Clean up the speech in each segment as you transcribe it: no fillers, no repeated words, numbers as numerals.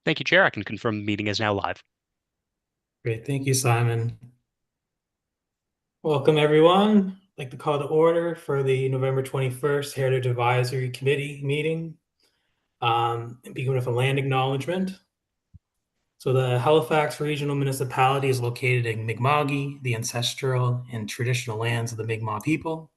Thank you, Chair. I can confirm the meeting is now live. Great, thank you, Simon. Welcome, everyone. I'd like to call to order for the November 21st Heritage Advisory Committee meeting. And begin with a land acknowledgement. So the Halifax Regional Municipality is located in Mi'kma'ki, the ancestral and traditional lands of the Mi'kmaq people.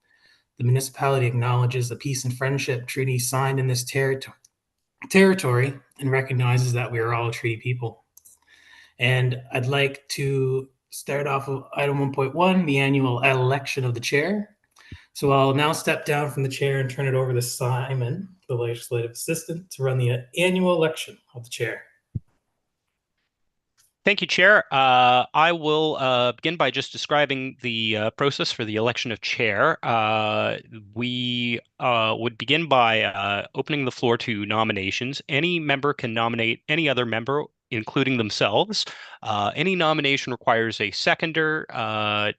The municipality acknowledges the peace and friendship treaty signed in this territory and recognizes that we are all a treaty people. And I'd like to start off with item 1.1, the annual election of the chair. So I'll now step down from the chair and turn it over to Simon, the legislative assistant, to run the annual election of the chair. Thank you, Chair. I will begin by just describing the process for the election of chair. We would begin by opening the floor to nominations. Any member can nominate any other member, including themselves. Any nomination requires a seconder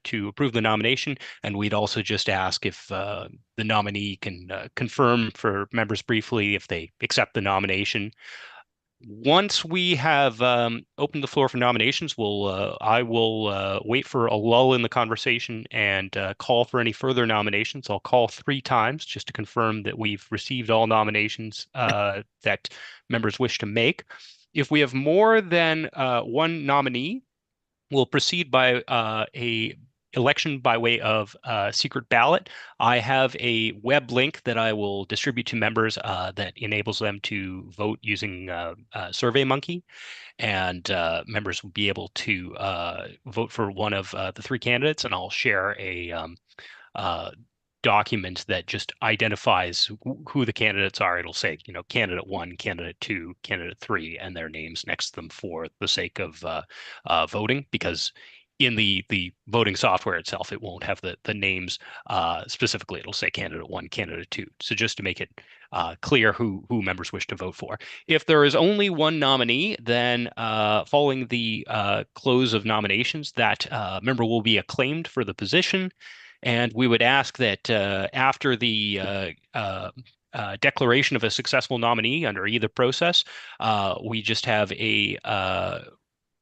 to approve the nomination, and we'd also just ask if the nominee can confirm for members briefly if they accept the nomination. Once we have opened the floor for nominations, I will wait for a lull in the conversation and call for any further nominations. I'll call 3 times just to confirm that we've received all nominations that members wish to make. If we have more than one nominee, we'll proceed by a election by way of secret ballot. I have a web link that I will distribute to members that enables them to vote using SurveyMonkey, and members will be able to vote for one of the 3 candidates, and I'll share a document that just identifies who the candidates are. It'll say, candidate 1, candidate 2, candidate 3, and their names next to them for the sake of voting, because in the voting software itself, it won't have the names specifically. It'll say candidate 1, candidate 2. So just to make it clear who members wish to vote for. If there is only one nominee, then following the close of nominations, that member will be acclaimed for the position. And we would ask that after the declaration of a successful nominee under either process, we just have a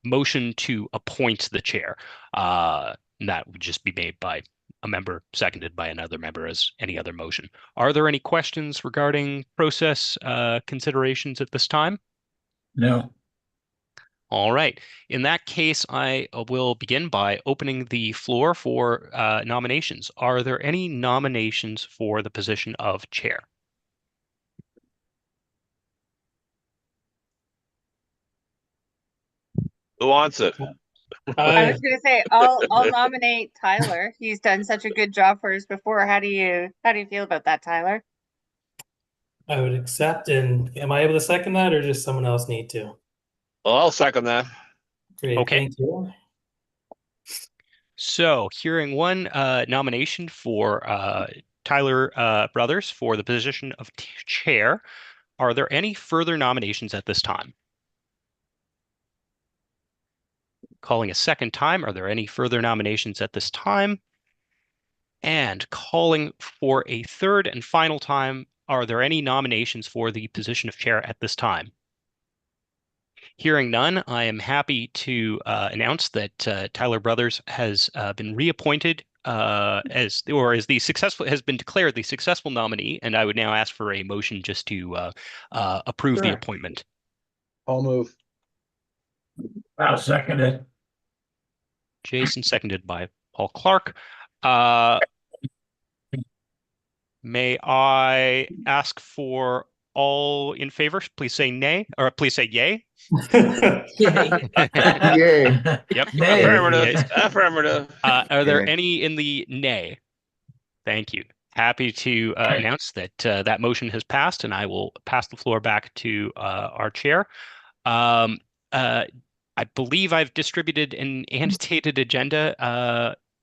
motion to appoint the chair. And that would just be made by a member, seconded by another member as any other motion. Are there any questions regarding process considerations at this time? No. All right. In that case, I will begin by opening the floor for nominations. Are there any nominations for the position of chair? Who wants it? I was going to say I'll nominate Tyler. He's done such a good job for us before. How do you feel about that, Tyler? I would accept. And am I able to second that, or does someone else need to? Well, I'll second that. Great, Okay. thank you. So, hearing one nomination for Tyler Brothers for the position of chair, are there any further nominations at this time? Calling a second time, are there any further nominations at this time? And calling for a third and final time, are there any nominations for the position of chair at this time? Hearing none, I am happy to announce that Tyler Brothers has been reappointed has been declared the successful nominee, and I would now ask for a motion just to approve the appointment. I'll move. I'll second it. Jason, seconded by Paul Clark. May I ask for all in favor? Please say nay, or please say yay. Yay. Yep. Nay. Affirmative. Affirmative. Are there any in the nay? Thank you. Happy to announce that that motion has passed, and I will pass the floor back to our chair. I believe I've distributed an annotated agenda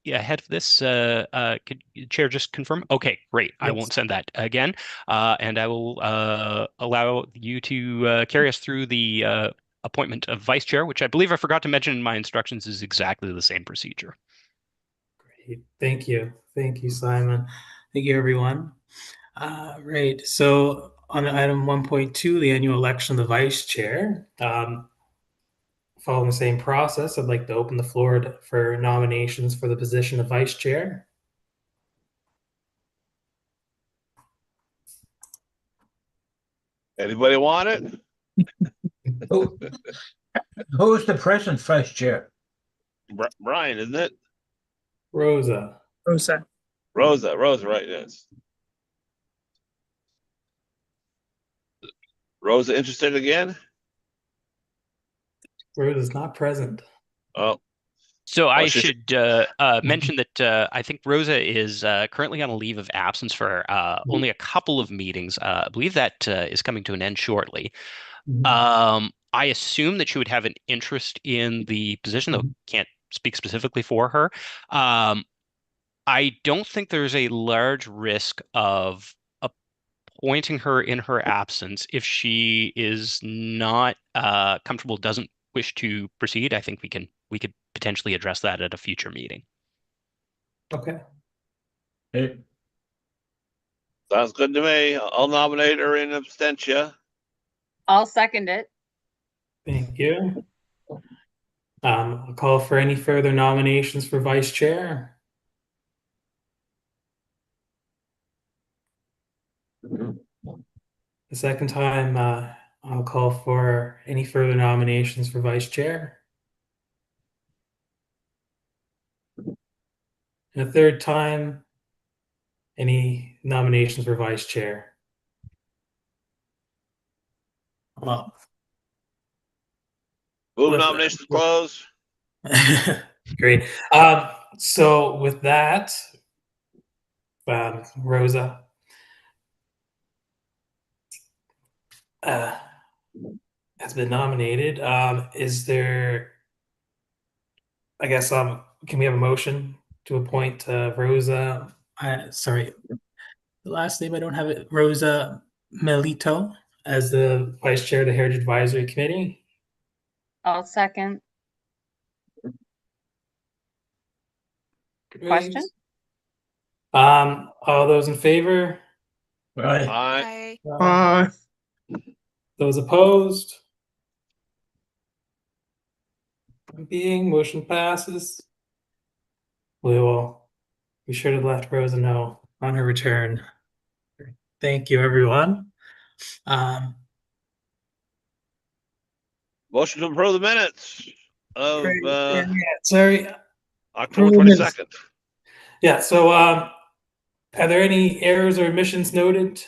ahead of this. Could the chair just confirm? Okay, great. I won't send that again, and I will allow you to carry us through the appointment of vice chair, which I believe I forgot to mention in my instructions is exactly the same procedure. Great, thank you. Thank you, Simon. Thank you, everyone. Right, so on item 1.2, the annual election of the vice chair. Following the same process, I'd like to open the floor for nominations for the position of vice chair. Anybody want it? Who, who is the present vice chair? Brian, isn't it? Rosa. Rosa. Rosa, right, yes. Rosa interested again? Rosa's not present. Oh, So I she's- should mention that I think Rosa is currently on a leave of absence for only a couple of meetings. I believe that is coming to an end shortly. I assume that she would have an interest in the position, though can't speak specifically for her. I don't think there's a large risk of appointing her in her absence if she is not comfortable, doesn't wish to proceed. I think we could potentially address that at a future meeting. Okay. Hey, sounds good to me. I'll nominate her in absentia. I'll second it. Thank you. I'll call for any further nominations for vice chair. The second time, I'll call for any further nominations for vice chair. And a third time, any nominations for vice chair. Well, Move With that- nominations closed. great. So with that, Rosa, has been nominated. Is there? I guess can we have a motion to appoint Rosa? Sorry, the last name I don't have it. Rosa Melito as the vice chair of the Heritage Advisory Committee. I'll second. Question? All those in favor? right, Aye. Those opposed? Motion passes. We will be sure to let Rosa know on her return. Thank you, everyone. Motion to approve the minutes of Sorry. October Approve minutes. 22nd. Yeah, so are there any errors or omissions noted?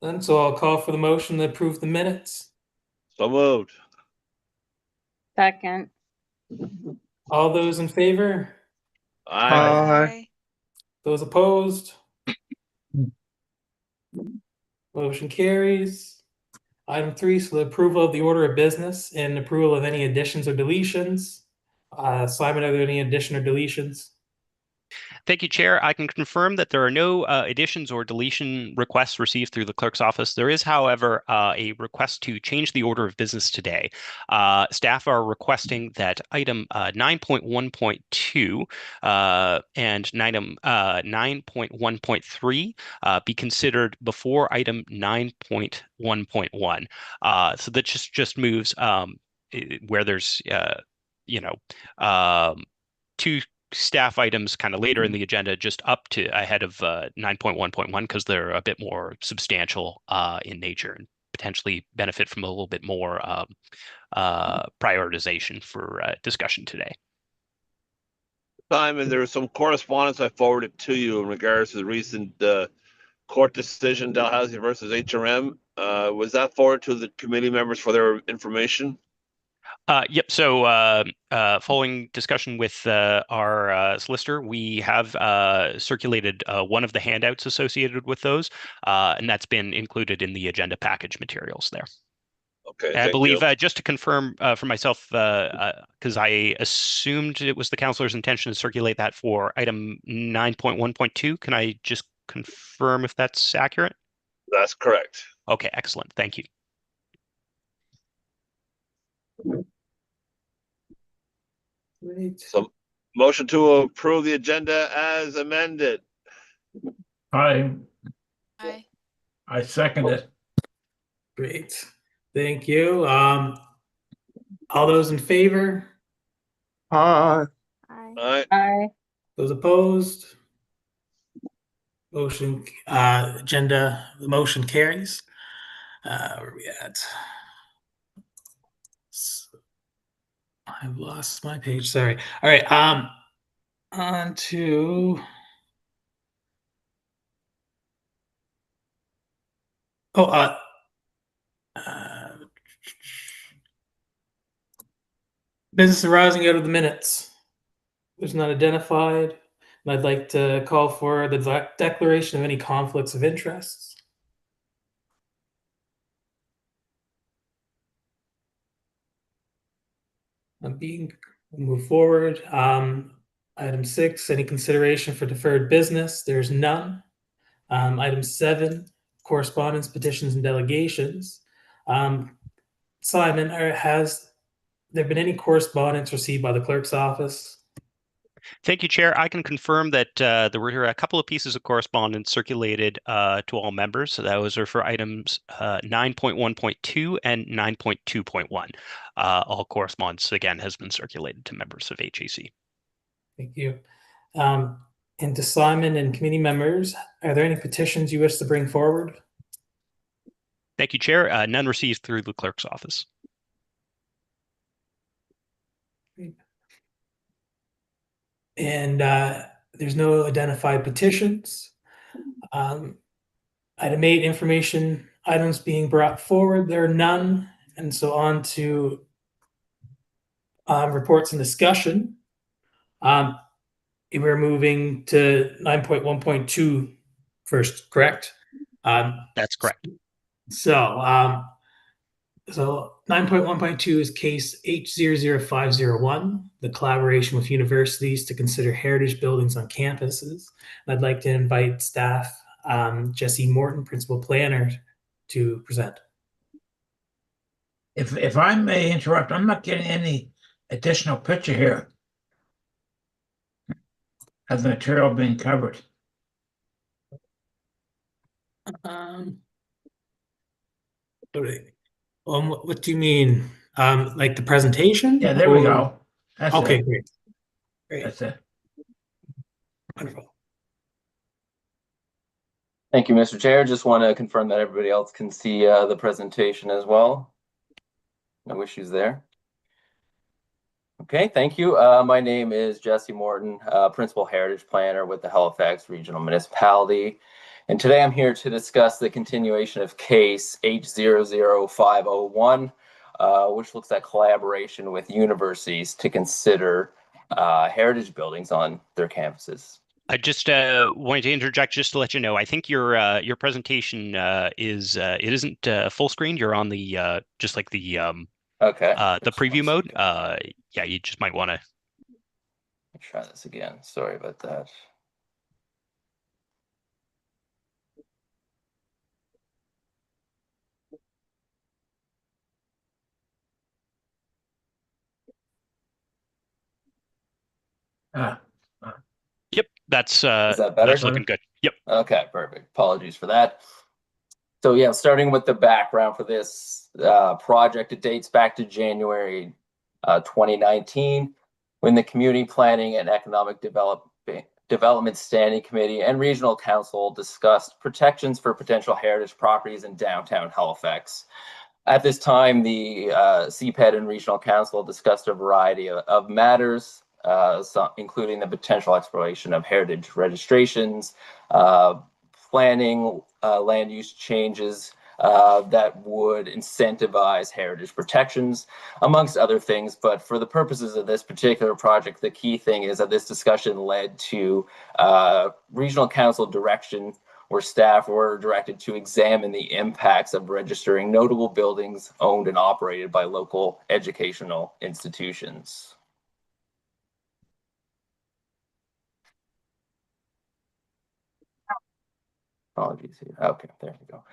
Then, so I'll call for the motion to approve the minutes. So moved. Second. All those in favor? Aye. Those opposed? Motion carries. Item 3, so the approval of the order of business and approval of any additions or deletions. Simon, are there any addition or deletions? Thank you, Chair. I can confirm that there are no additions or deletion requests received through the clerk's office. There is, however, a request to change the order of business today. Staff are requesting that item 9.1.2 and item 9.1.3 be considered before item 9.1.1. So that just moves where there's two staff items kind of later in the agenda, just up to ahead of 9.1.1 because they're a bit more substantial in nature and potentially benefit from a little bit more prioritization for discussion today. Simon, there was some correspondence I forwarded to you in regards to the recent court decision, Dalhousie versus HRM. Was that forwarded to the committee members for their information? Yep. So following discussion with our solicitor, we have circulated one of the handouts associated with those, and that's been included in the agenda package materials there. Okay, I believe, you. just to confirm for myself, because I assumed it was the councilor's intention to circulate that for item 9.1.2. Can I just confirm if that's accurate? That's correct. Okay, excellent. Thank you. Great. So motion to approve the agenda as amended. I Aye. second it. Great. Thank you. All those in favor? Aye. Aye. All right, Aye. Those opposed? Motion, the motion carries. Where are we at? I've lost my page, sorry. All right, on to business arising out of the minutes. Was not identified. And I'd like to call for the declaration of any conflicts of interests. We'll move forward. Item 6, any consideration for deferred business? There's none. Item 7, correspondence, petitions, and delegations. Simon, has there been any correspondence received by the clerk's office? Thank you, Chair. I can confirm that there were a couple of pieces of correspondence circulated to all members. So those are for items 9.1.2 and 9.2.1. All correspondence, again, has been circulated to members of HAC. Thank you. And to Simon and committee members, are there any petitions you wish to bring forward? Thank you, Chair. None received through the clerk's office. And there's no identified petitions. Item 8, information items being brought forward. There are none. And so on to reports and discussion. We're moving to 9.1.2 first, correct? That's correct. So 9.1.2 is case H00501, the collaboration with universities to consider heritage buildings on campuses. I'd like to invite staff, Jesse Morton, principal planner, to present. If I may interrupt, I'm not getting any additional picture here of the material being covered. What do you mean? Like the presentation? Yeah, there we go. That's Okay, it. great. Great. That's it. Wonderful. Thank you, Mr. Chair. Just want to confirm that everybody else can see the presentation as well. No issues there. Okay, thank you. My name is Jesse Morton, Principal Heritage Planner with the Halifax Regional Municipality. And today I'm here to discuss the continuation of case H00501, which looks at collaboration with universities to consider heritage buildings on their campuses. I just wanted to interject just to let you know. I think your presentation is it isn't full screen. You're on the just like the okay the preview mode. Yeah, you just might want to try this again. Sorry about that. Yep, that's Is that better? that's looking good. Yep. Okay, perfect. Apologies for that. So yeah, starting with the background for this project, it dates back to January 2019, when the Community Planning and Economic Development Standing Committee and Regional Council discussed protections for potential heritage properties in downtown Halifax. At this time, the CPED and Regional Council discussed a variety of matters, including the potential exploration of heritage registrations, planning land use changes that would incentivize heritage protections, amongst other things. But for the purposes of this particular project, the key thing is that this discussion led to Regional Council direction, where staff were directed to examine the impacts of registering notable buildings owned and operated by local educational institutions. Apologies here. Okay, there we go.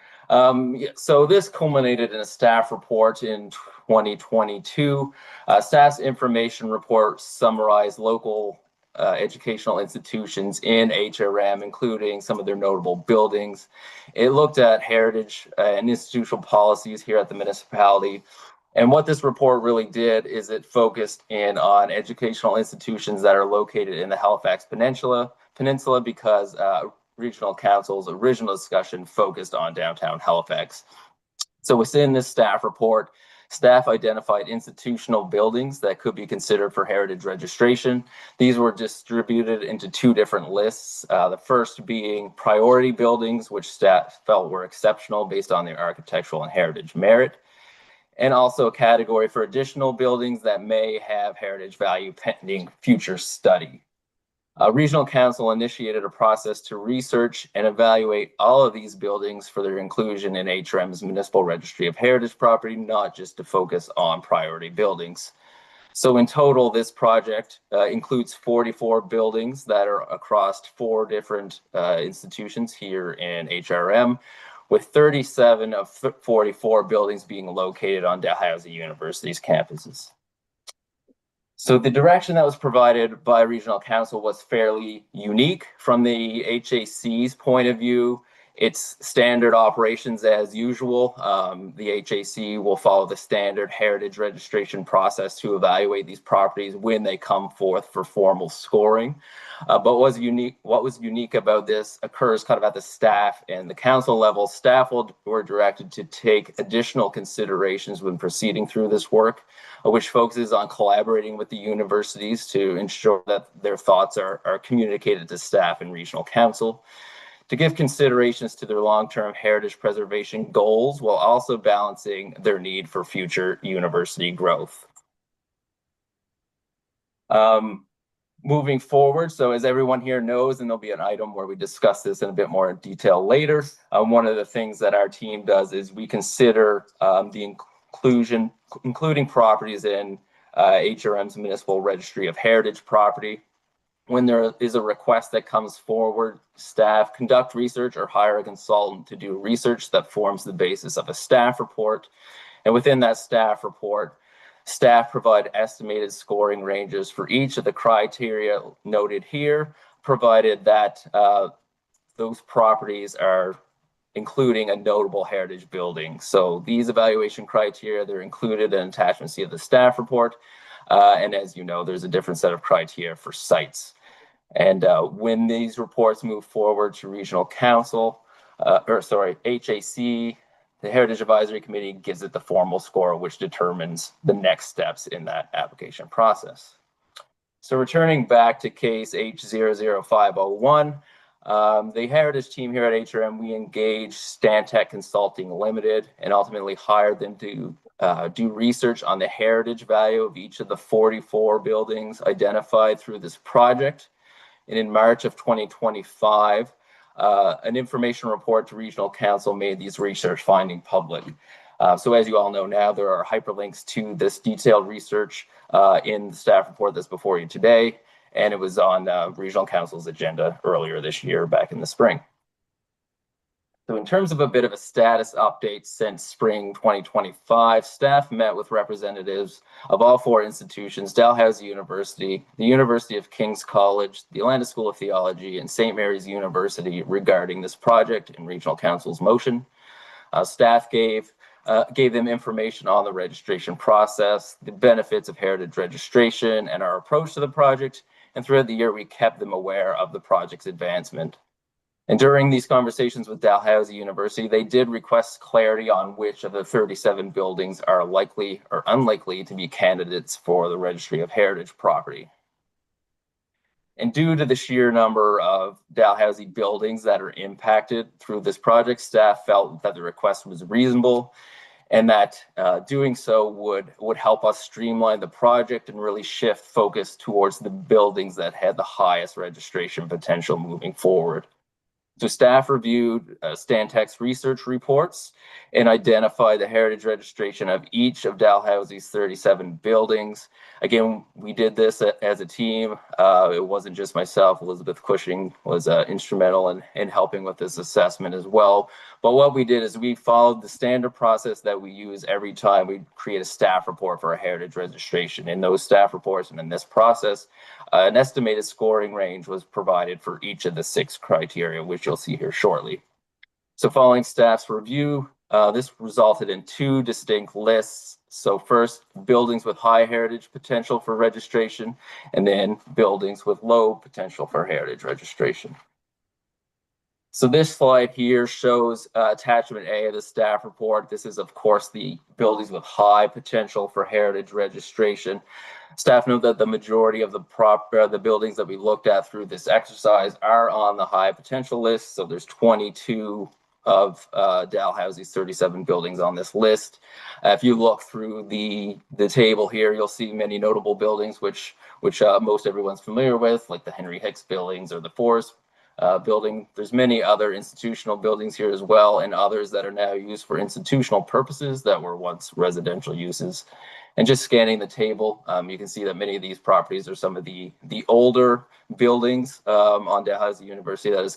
Yeah, so this culminated in a staff report in 2022. Staff's information report summarized local educational institutions in HRM, including some of their notable buildings. It looked at heritage and institutional policies here at the municipality. And what this report really did is it focused in on educational institutions that are located in the Halifax Peninsula because Regional Council's original discussion focused on downtown Halifax. So within this staff report, staff identified institutional buildings that could be considered for heritage registration. These were distributed into two different lists. The first being priority buildings, which staff felt were exceptional based on their architectural and heritage merit, and also a category for additional buildings that may have heritage value pending future study. Regional Council initiated a process to research and evaluate all of these buildings for their inclusion in HRM's Municipal Registry of Heritage Property, not just to focus on priority buildings. So in total, this project includes 44 buildings that are across 4 different institutions here in HRM, with 37 of 44 buildings being located on Dalhousie University's campuses. So the direction that was provided by Regional Council was fairly unique from the HAC's point of view. It's standard operations as usual. The HAC will follow the standard heritage registration process to evaluate these properties when they come forth for formal scoring. But what was unique about this occurs kind of at the staff and the council level. Staff were directed to take additional considerations when proceeding through this work, which focuses on collaborating with the universities to ensure that their thoughts are communicated to staff and Regional Council, to give considerations to their long-term heritage preservation goals while also balancing their need for future university growth. Moving forward, so as everyone here knows, and there'll be an item where we discuss this in a bit more detail later, one of the things that our team does is we consider the including properties in HRM's Municipal Registry of Heritage Property. When there is a request that comes forward, staff conduct research or hire a consultant to do research that forms the basis of a staff report. And within that staff report, staff provide estimated scoring ranges for each of the criteria noted here, provided that those properties are including a notable heritage building. So these evaluation criteria, they're included in attachment C of the staff report. And as you know, there's a different set of criteria for sites. And when these reports move forward to Regional Council, HAC, the Heritage Advisory Committee gives it the formal score, which determines the next steps in that application process. So returning back to case H00501, the Heritage team here at HRM, we engaged Stantec Consulting Limited and ultimately hired them to do research on the heritage value of each of the 44 buildings identified through this project. And in March of 2025, an information report to Regional Council made these research findings public. So as you all know now, there are hyperlinks to this detailed research in the staff report that's before you today, and it was on Regional Council's agenda earlier this year, back in the spring. So in terms of a bit of a status update since spring 2025, staff met with representatives of all 4 institutions, Dalhousie University, the University of King's College, the Atlanta School of Theology, and St. Mary's University regarding this project and Regional Council's motion. Staff gave them information on the registration process, the benefits of heritage registration, and our approach to the project. And throughout the year, we kept them aware of the project's advancement. And during these conversations with Dalhousie University, they did request clarity on which of the 37 buildings are likely or unlikely to be candidates for the Registry of Heritage Property. And due to the sheer number of Dalhousie buildings that are impacted through this project, staff felt that the request was reasonable and that doing so would help us streamline the project and really shift focus towards the buildings that had the highest registration potential moving forward. So staff reviewed Stantec's research reports and identified the heritage registration of each of Dalhousie's 37 buildings. Again, we did this as a team. It wasn't just myself. Elizabeth Cushing was instrumental in helping with this assessment as well. But what we did is we followed the standard process that we use every time we create a staff report for a heritage registration. In those staff reports and in this process, An estimated scoring range was provided for each of the 6 criteria, which you'll see here shortly. So following staff's review, this resulted in 2 distinct lists. So first, buildings with high heritage potential for registration, and then buildings with low potential for heritage registration. So this slide here shows attachment A of the staff report. This is, of course, the buildings with high potential for heritage registration. Staff note that the majority of the buildings that we looked at through this exercise are on the high potential list. So there's 22 of Dalhousie's 37 buildings on this list. If you look through the table here, you'll see many notable buildings which most everyone's familiar with, like the Henry Hicks buildings or the Forest building. There's many other institutional buildings here as well, and others that are now used for institutional purposes that were once residential uses. And just scanning the table, you can see that many of these properties are some of the older buildings on Dalhousie University that is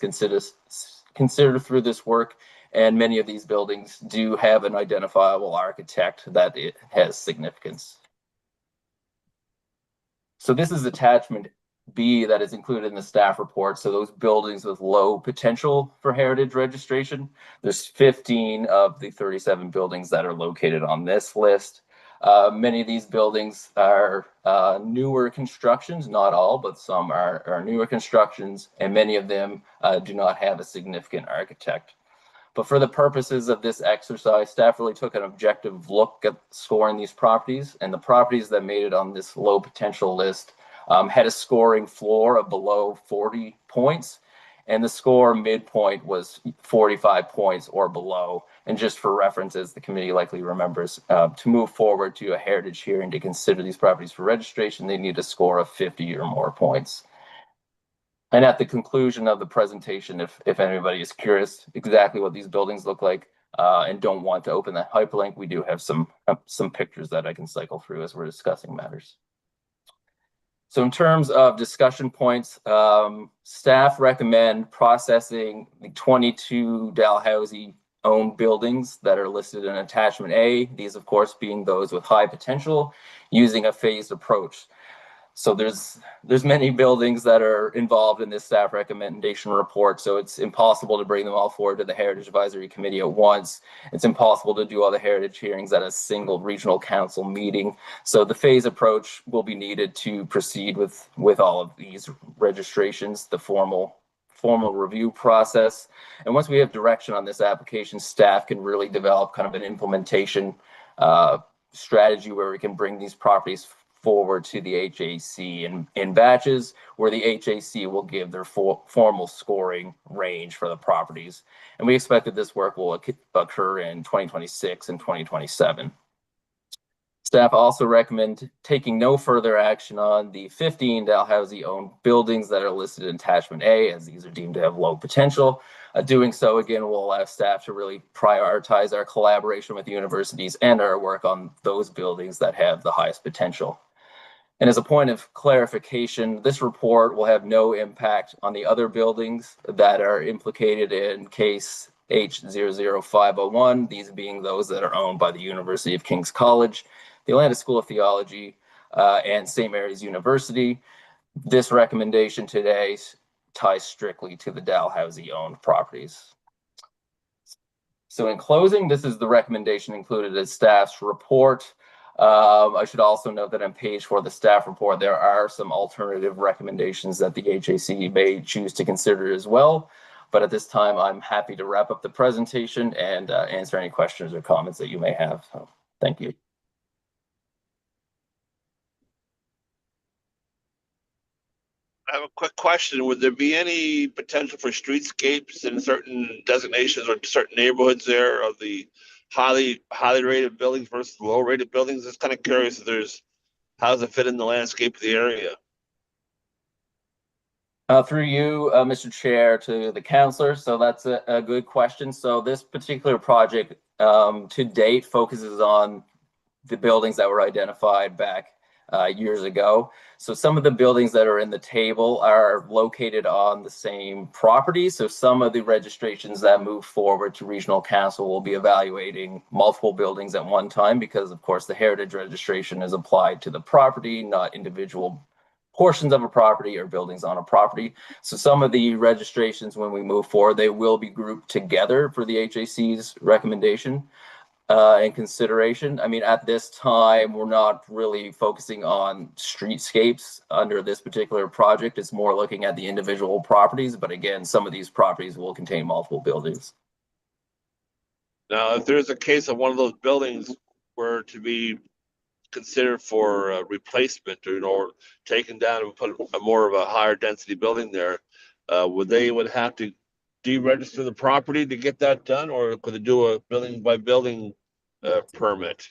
considered through this work. And many of these buildings do have an identifiable architect that it has significance. So this is attachment B that is included in the staff report. So those buildings with low potential for heritage registration, there's 15 of the 37 buildings that are located on this list. Many of these buildings are newer constructions, not all, but some are newer constructions, and many of them do not have a significant architect. But for the purposes of this exercise, staff really took an objective look at scoring these properties, and the properties that made it on this low potential list had a scoring floor of below 40 points, and the score midpoint was 45 points or below. And just for reference, as the committee likely remembers, to move forward to a heritage hearing to consider these properties for registration, they need a score of 50 or more points. And at the conclusion of the presentation, if anybody is curious exactly what these buildings look like and don't want to open that hyperlink, we do have some pictures that I can cycle through as we're discussing matters. So in terms of discussion points, staff recommend processing the 22 Dalhousie owned buildings that are listed in attachment A, these of course being those with high potential, using a phased approach. So there's many buildings that are involved in this staff recommendation report, so it's impossible to bring them all forward to the Heritage Advisory Committee at once. It's impossible to do all the heritage hearings at a single regional council meeting. So the phase approach will be needed to proceed with all of these registrations, the formal review process. And once we have direction on this application, staff can really develop kind of an implementation strategy where we can bring these properties forward to the HAC in batches, where the HAC will give their formal scoring range for the properties. And we expect that this work will occur in 2026 and 2027. Staff also recommend taking no further action on the 15 Dalhousie owned buildings that are listed in attachment A, as these are deemed to have low potential. Doing so again will allow staff to really prioritize our collaboration with universities and our work on those buildings that have the highest potential. And as a point of clarification, this report will have no impact on the other buildings that are implicated in case H00501, these being those that are owned by the University of King's College, the Atlanta School of Theology, and St. Mary's University. This recommendation today ties strictly to the Dalhousie owned properties. So in closing, this is the recommendation included in staff's report. I should also note that on page 4 of the staff report, there are some alternative recommendations that the HAC may choose to consider as well. But at this time, I'm happy to wrap up the presentation and answer any questions or comments that you may have. So, thank you. I have a quick question. Would there be any potential for streetscapes in certain designations or certain neighborhoods there of the highly rated buildings versus low rated buildings? Just kind of curious if how does it fit in the landscape of the area? Through you, Mr. Chair, to the councillor. So that's a good question. So this particular project to date focuses on the buildings that were identified back years ago. So some of the buildings that are in the table are located on the same property. So some of the registrations that move forward to regional council will be evaluating multiple buildings at one time, because of course the heritage registration is applied to the property, not individual portions of a property or buildings on a property. So some of the registrations, when we move forward, they will be grouped together for the HAC's recommendation and consideration. I mean, at this time, we're not really focusing on streetscapes under this particular project. It's more looking at the individual properties. But again, some of these properties will contain multiple buildings. Now, if there's a case of one of those buildings were to be considered for replacement or taken down and put a more of a higher density building there, would have to deregister the property to get that done, or could they do a building by building permit?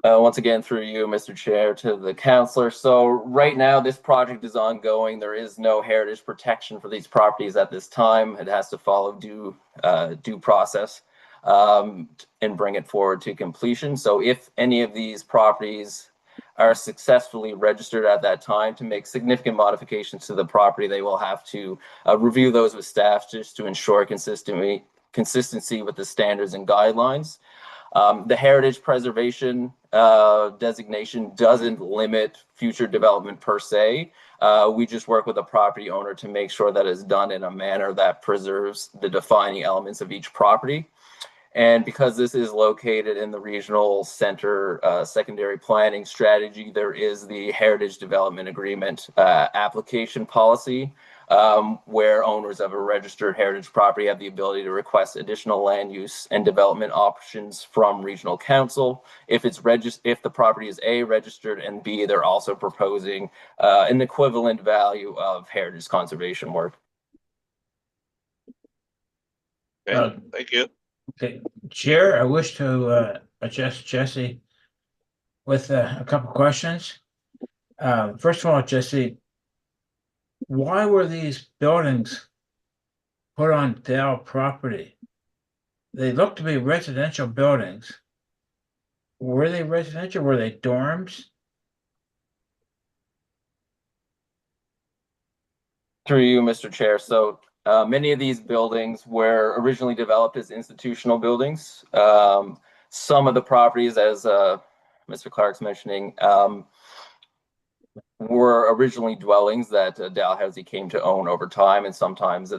Once again, through you, Mr. Chair, to the councillor. So right now, this project is ongoing. There is no heritage protection for these properties at this time. It has to follow due process and bring it forward to completion. So if any of these properties are successfully registered at that time, to make significant modifications to the property, they will have to review those with staff just to ensure consistency with the standards and guidelines. The heritage preservation designation doesn't limit future development per se. We just work with the property owner to make sure that it's done in a manner that preserves the defining elements of each property. And because this is located in the regional center secondary planning strategy, there is the Heritage Development Agreement application policy, where owners of a registered heritage property have the ability to request additional land use and development options from regional council. If the property is A, registered, and B, they're also proposing an equivalent value of heritage conservation work. Okay, thank you. Okay, Chair, I wish to address Jesse with a couple questions. First of all, Jesse, why were these buildings put on Dell property? They look to be residential buildings. Were they residential? Were they dorms? Through you, Mr. Chair. So many of these buildings were originally developed as institutional buildings. Some of the properties, as Mr. Clark's mentioning, were originally dwellings that Dalhousie came to own over time, and sometimes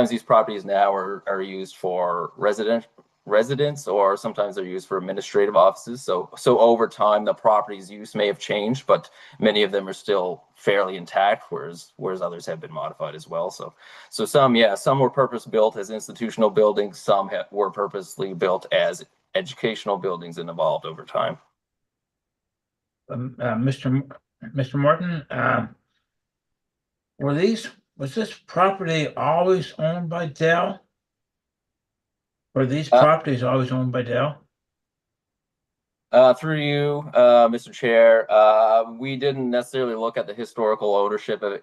these properties now are used for residents, or sometimes they're used for administrative offices. So over time, the property's use may have changed, but many of them are still fairly intact, whereas others have been modified as well. So some were purpose built as institutional buildings, some were purposely built as educational buildings and evolved over time. Mr. Morton, was this property always owned by Dell? Were these properties always owned by Dell? Through you, Mr. Chair, we didn't necessarily look at the historical ownership of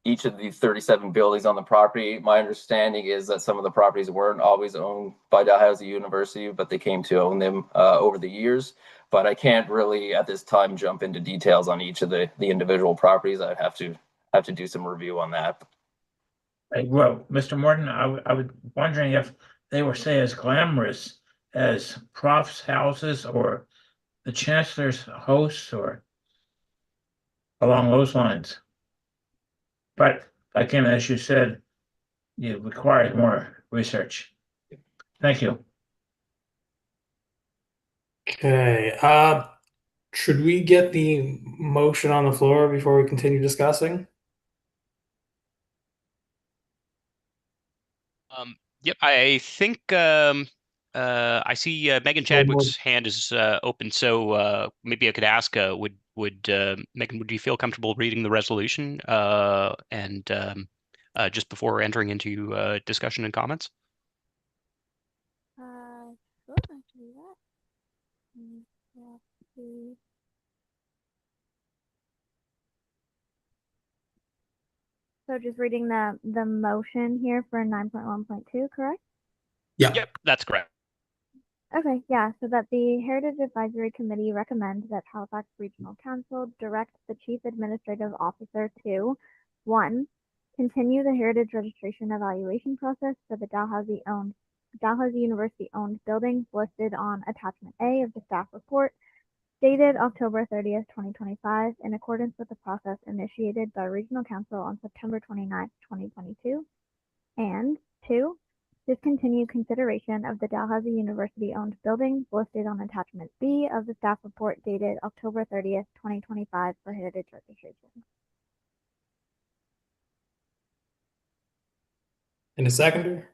each of the 37 buildings on the property. My understanding is that some of the properties weren't always owned by Dalhousie University, but they came to own them over the years. But I can't really at this time jump into details on each of the individual properties. I'd have to do some review on that. Well, Mr. Morton, I was wondering if they were, say, as glamorous as profs' houses or the chancellor's house, or along those lines. But again, as you said, you require more research. Thank you. Okay, should we get the motion on the floor before we continue discussing? Yep, I think I see Megan Chadwick's hand is open, so maybe I could ask, would Megan, would you feel comfortable reading the resolution and just before entering into discussion and comments? Sure, I can do that. So just reading the motion here for 9.1.2, correct? Yeah. Yep, that's correct. Okay, yeah, so that the Heritage Advisory Committee recommends that Halifax Regional Council direct the Chief Administrative Officer to 1. Continue the heritage registration evaluation process for the Dalhousie University owned buildings listed on attachment A of the staff report dated October 30th, 2025, in accordance with the process initiated by Regional Council on September 29th, 2022. And 2, discontinue consideration of the Dalhousie University-owned buildings listed on Attachment B of the staff report dated October 30th, 2025 for heritage registration. And a seconder?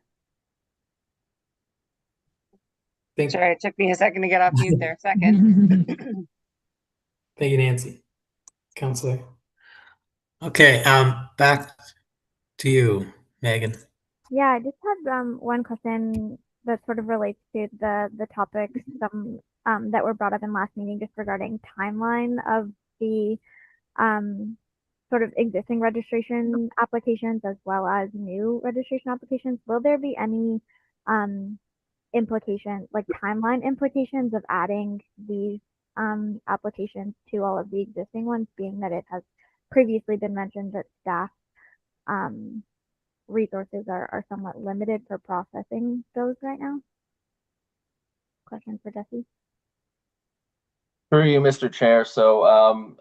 Thank Sorry, it took me a second to get off mute there. Second. you, Nancy. Counselor. Okay, back to you, Megan. Yeah, I just had one question that sort of relates to the topics that were brought up in last meeting, just regarding timeline of the sort of existing registration applications as well as new registration applications. Will there be any timeline implications of adding these applications to all of the existing ones, being that it has previously been mentioned that staff resources are somewhat limited for processing those right now? Question for Jesse. Through you, Mr. Chair. So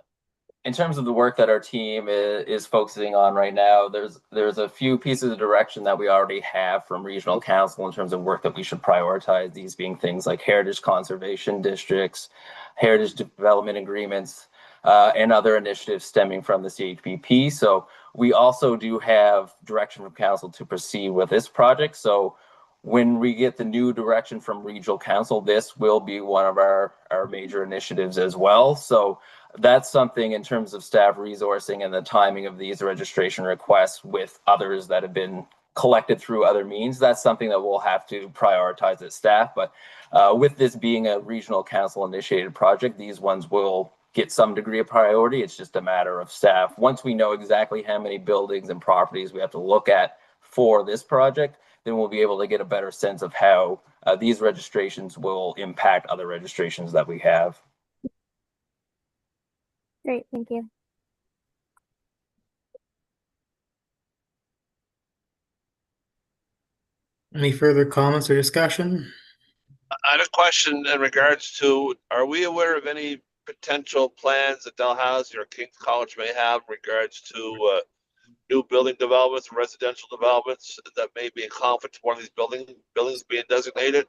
in terms of the work that our team is focusing on right now, there's a few pieces of direction that we already have from Regional Council in terms of work that we should prioritize, these being things like heritage conservation districts, heritage development agreements, and other initiatives stemming from the CHPP. So we also do have direction from Council to proceed with this project. So when we get the new direction from Regional Council, this will be one of our major initiatives as well. So that's something in terms of staff resourcing and the timing of these registration requests with others that have been collected through other means. That's something that we'll have to prioritize as staff. But with this being a Regional Council initiated project, these ones will get some degree of priority. It's just a matter of staff. Once we know exactly how many buildings and properties we have to look at for this project, then we'll be able to get a better sense of how these registrations will impact other registrations that we have. Great, thank you. Any further comments or discussion? I had a question in regards to, are we aware of any potential plans that Dalhousie or King's College may have in regards to new building developments, residential developments that may be in conflict to one of these buildings being designated?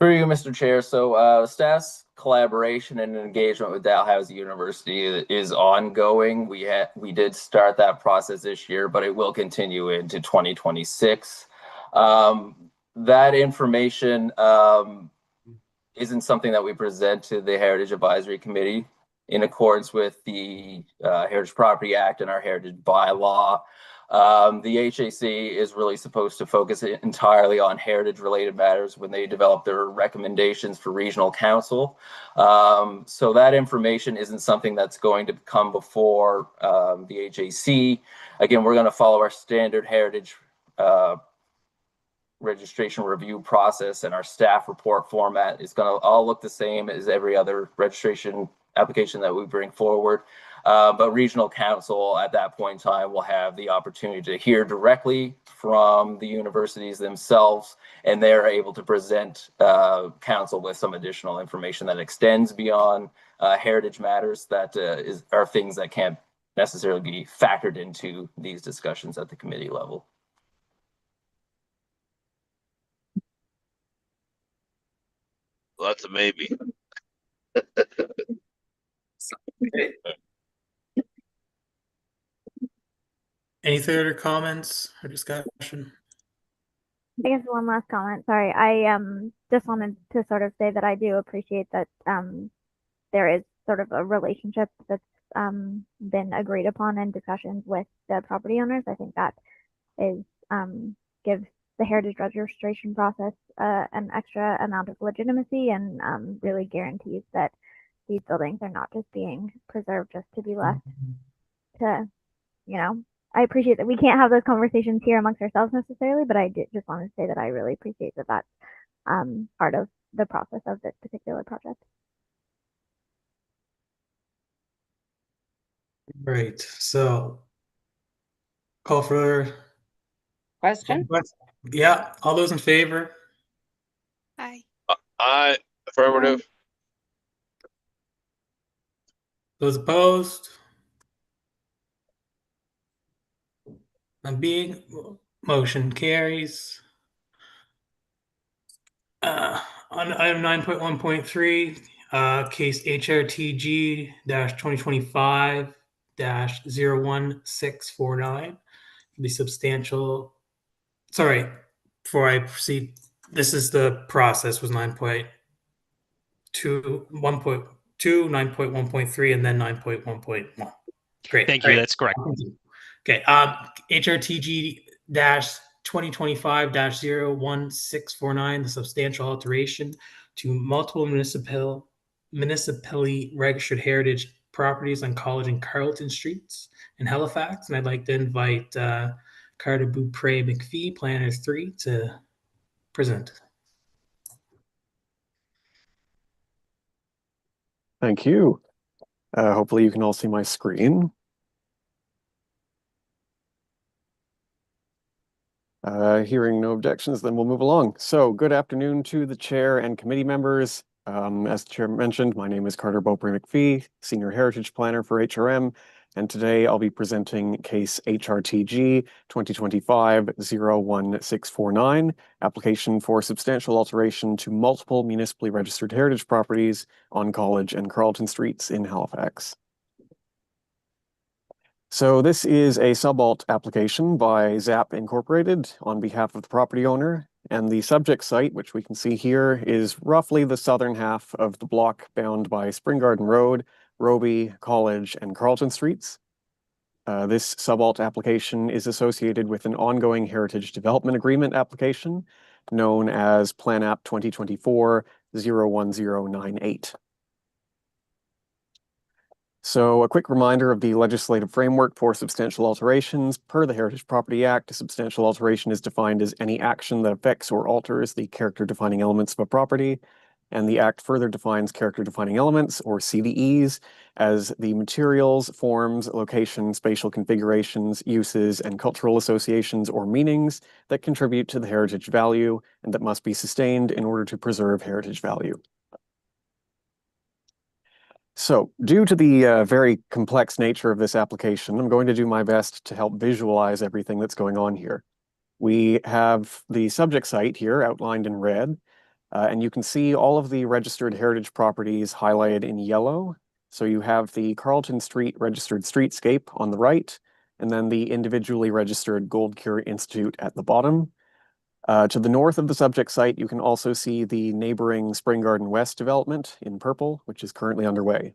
Through you, Mr. Chair. So staff's collaboration and engagement with Dalhousie University is ongoing. We did start that process this year, but it will continue into 2026. That information isn't something that we present to the Heritage Advisory Committee in accordance with the Heritage Property Act and our Heritage Bylaw. The HAC is really supposed to focus entirely on heritage-related matters when they develop their recommendations for Regional Council. So that information isn't something that's going to come before the HAC. Again, we're going to follow our standard heritage registration review process, and our staff report format is going to all look the same as every other registration application that we bring forward. But Regional Council at that point in time will have the opportunity to hear directly from the universities themselves, and they're able to present Council with some additional information that extends beyond heritage matters that are things that can't necessarily be factored into these discussions at the committee level. Well, that's a maybe. Any further comments or discussion? I guess one last comment. Sorry, I just wanted to sort of say that I do appreciate that there is sort of a relationship that's been agreed upon in discussions with the property owners. I think that is gives the heritage registration process an extra amount of legitimacy, and really guarantees that these buildings are not just being preserved just to be left to, you know, I appreciate that we can't have those conversations here amongst ourselves necessarily, but I did just want to say that I really appreciate that that's part of the process of this particular project. Great. So call for Question? yeah, all those in favor? Aye. I Affirmative. Those opposed? None being, motion carries. On item 9.1.3, case HRTG 2025 01649. The substantial, sorry, before I proceed, this is the process was 9.2, 1.2, 9.1.3, and then 9.1.1. Great. Thank you. That's correct. Okay. HRTG 2025 01649, the substantial alteration to multiple municipally registered heritage properties on College and Carleton Streets in Halifax. And I'd like to invite Carter Beaupre McPhee, Planners 3, to present. Thank you. Hopefully you can all see my screen. Hearing no objections, then we'll move along. So good afternoon to the chair and committee members. As the chair mentioned, my name is Carter Beaupre McPhee, Senior Heritage Planner for HRM, and today I'll be presenting case HRTG 2025-01649, application for substantial alteration to multiple municipally registered heritage properties on College and Carleton Streets in Halifax. So this is a subalt application by ZAP Incorporated on behalf of the property owner, and the subject site, which we can see here, is roughly the southern half of the block bound by Spring Garden Road, Roby, College, and Carleton Streets. This subalt application is associated with an ongoing heritage development agreement application known as Plan App 2024-01098. So a quick reminder of the legislative framework for substantial alterations. Per the Heritage Property Act, a substantial alteration is defined as any action that affects or alters the character-defining elements of a property. And the Act further defines character-defining elements, or CDEs, as the materials, forms, locations, spatial configurations, uses, and cultural associations or meanings that contribute to the heritage value and that must be sustained in order to preserve heritage value. So, due to the very complex nature of this application, I'm going to do my best to help visualize everything that's going on here. We have the subject site here outlined in red, and you can see all of the registered heritage properties highlighted in yellow. So you have the Carleton Street registered streetscape on the right, and then the individually registered Gold Cure Institute at the bottom. To the north of the subject site, you can also see the neighboring Spring Garden West development in purple, which is currently underway.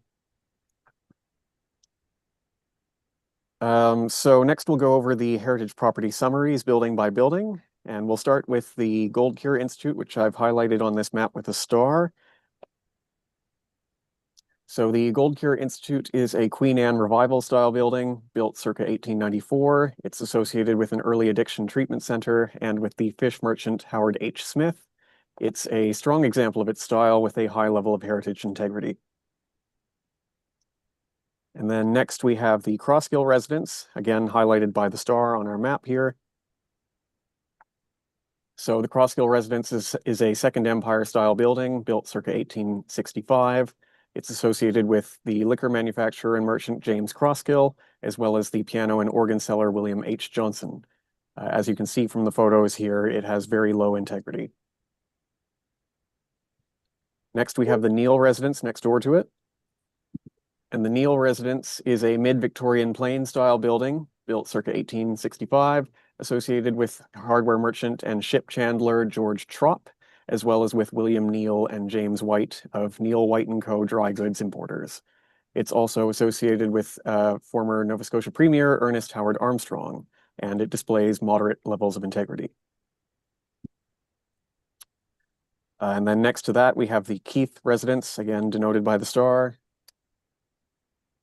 So next we'll go over the heritage property summaries building by building, and we'll start with the Gold Cure Institute, which I've highlighted on this map with a star. So the Gold Cure Institute is a Queen Anne Revival style building built circa 1894. It's associated with an early addiction treatment center and with the fish merchant Howard H. Smith. It's a strong example of its style with a high level of heritage integrity. And then next we have the Crossgill residence, again highlighted by the star on our map here. So the Crossgill residence is a Second Empire style building built circa 1865. It's associated with the liquor manufacturer and merchant James Crossgill, as well as the piano and organ seller William H. Johnson. As you can see from the photos here, it has very low integrity. Next, we have the Neal residence next door to it. And the Neal residence is a mid-Victorian plain style building built circa 1865, associated with hardware merchant and ship chandler George Trop, as well as with William Neal and James White of Neal White & Co. Dry Goods Importers. It's also associated with former Nova Scotia Premier Ernest Howard Armstrong, and it displays moderate levels of integrity. And then next to that, we have the Keith residence, again denoted by the star.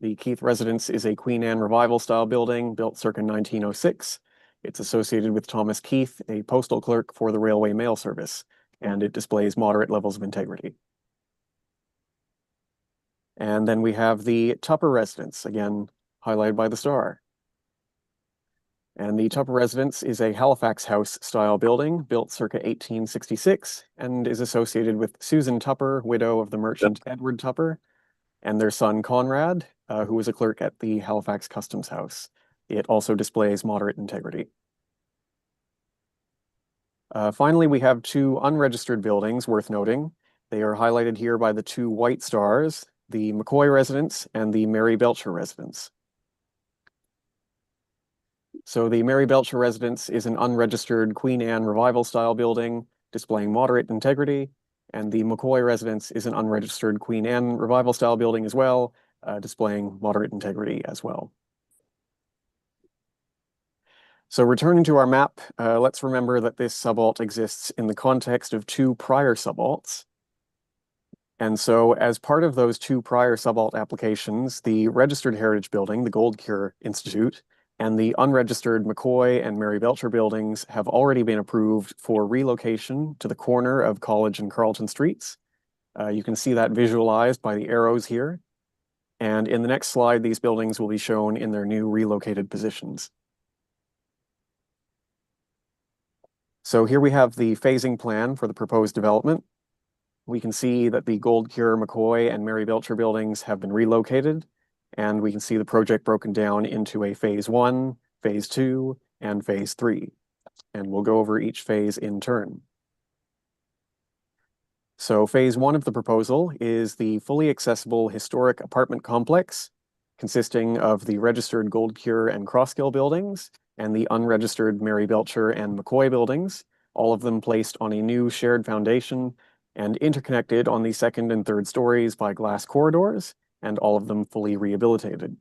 The Keith residence is a Queen Anne Revival style building built circa 1906. It's associated with Thomas Keith, a postal clerk for the Railway Mail Service, and it displays moderate levels of integrity. And then we have the Tupper residence, again highlighted by the star. And the Tupper Residence is a Halifax House style building built circa 1866 and is associated with Susan Tupper, widow of the merchant Edward Tupper, and their son Conrad, who was a clerk at the Halifax Customs House. It also displays moderate integrity. Finally, we have two unregistered buildings worth noting. They are highlighted here by the two white stars, the McCoy Residence and the Mary Belcher Residence. So the Mary Belcher Residence is an unregistered Queen Anne Revival style building displaying moderate integrity, and the McCoy Residence is an unregistered Queen Anne Revival style building as well, displaying moderate integrity as well. So returning to our map, let's remember that this subalt exists in the context of two prior subalts. And so as part of those two prior subalt applications, the registered heritage building, the Gold Cure Institute, and the unregistered McCoy and Mary Belcher buildings have already been approved for relocation to the corner of College and Carleton Streets. You can see that visualized by the arrows here. And in the next slide, these buildings will be shown in their new relocated positions. So here we have the phasing plan for the proposed development. We can see that the Gold Cure, McCoy, and Mary Belcher buildings have been relocated, and we can see the project broken down into a phase 1, phase 2, and phase 3. And we'll go over each phase in turn. So phase 1 of the proposal is the fully accessible historic apartment complex, consisting of the registered Gold Cure and Crosskill buildings, and the unregistered Mary Belcher and McCoy buildings, all of them placed on a new shared foundation and interconnected on the second and third stories by glass corridors, and all of them fully rehabilitated.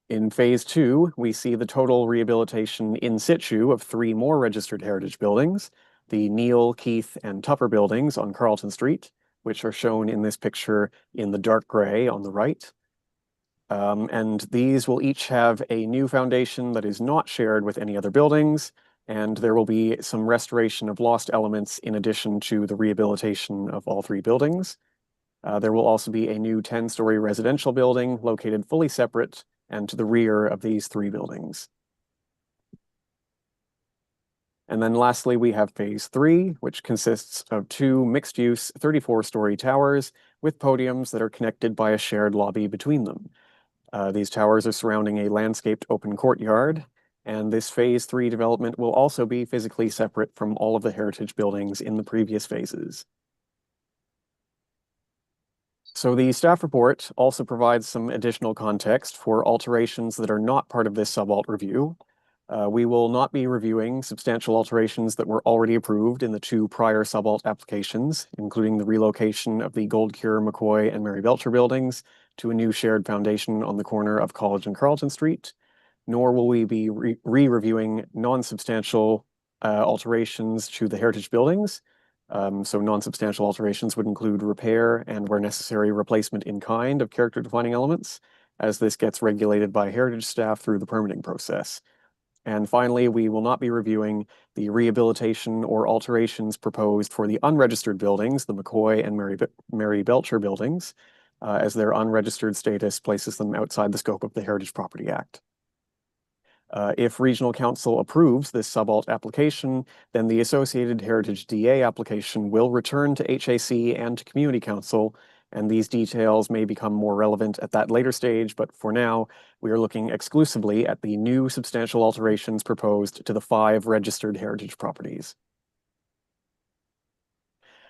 In phase 2, we see the total rehabilitation in situ of 3 more registered heritage buildings, the Neal, Keith, and Tupper buildings on Carleton Street, which are shown in this picture in the dark gray on the right. And these will each have a new foundation that is not shared with any other buildings, and there will be some restoration of lost elements in addition to the rehabilitation of all 3 buildings. There will also be a new 10-story residential building located fully separate and to the rear of these 3 buildings. And then lastly, we have phase 3, which consists of 2 mixed-use 34-story towers with podiums that are connected by a shared lobby between them. These towers are surrounding a landscaped open courtyard, and this phase 3 development will also be physically separate from all of the heritage buildings in the previous phases. So the staff report also provides some additional context for alterations that are not part of this subalt review. We will not be reviewing substantial alterations that were already approved in the 2 prior subalt applications, including the relocation of the Gold Cure, McCoy, and Mary Belcher buildings to a new shared foundation on the corner of College and Carleton Street, nor will we be re-reviewing non-substantial alterations to the heritage buildings. So non-substantial alterations would include repair and, where necessary, replacement in kind of character-defining elements, as this gets regulated by heritage staff through the permitting process. And finally, we will not be reviewing the rehabilitation or alterations proposed for the unregistered buildings, the McCoy and Mary Belcher buildings, as their unregistered status places them outside the scope of the Heritage Property Act. If Regional Council approves this subalt application, then the associated Heritage DA application will return to HAC and to Community Council, and these details may become more relevant at that later stage, but for now, we are looking exclusively at the new substantial alterations proposed to the 5 registered heritage properties.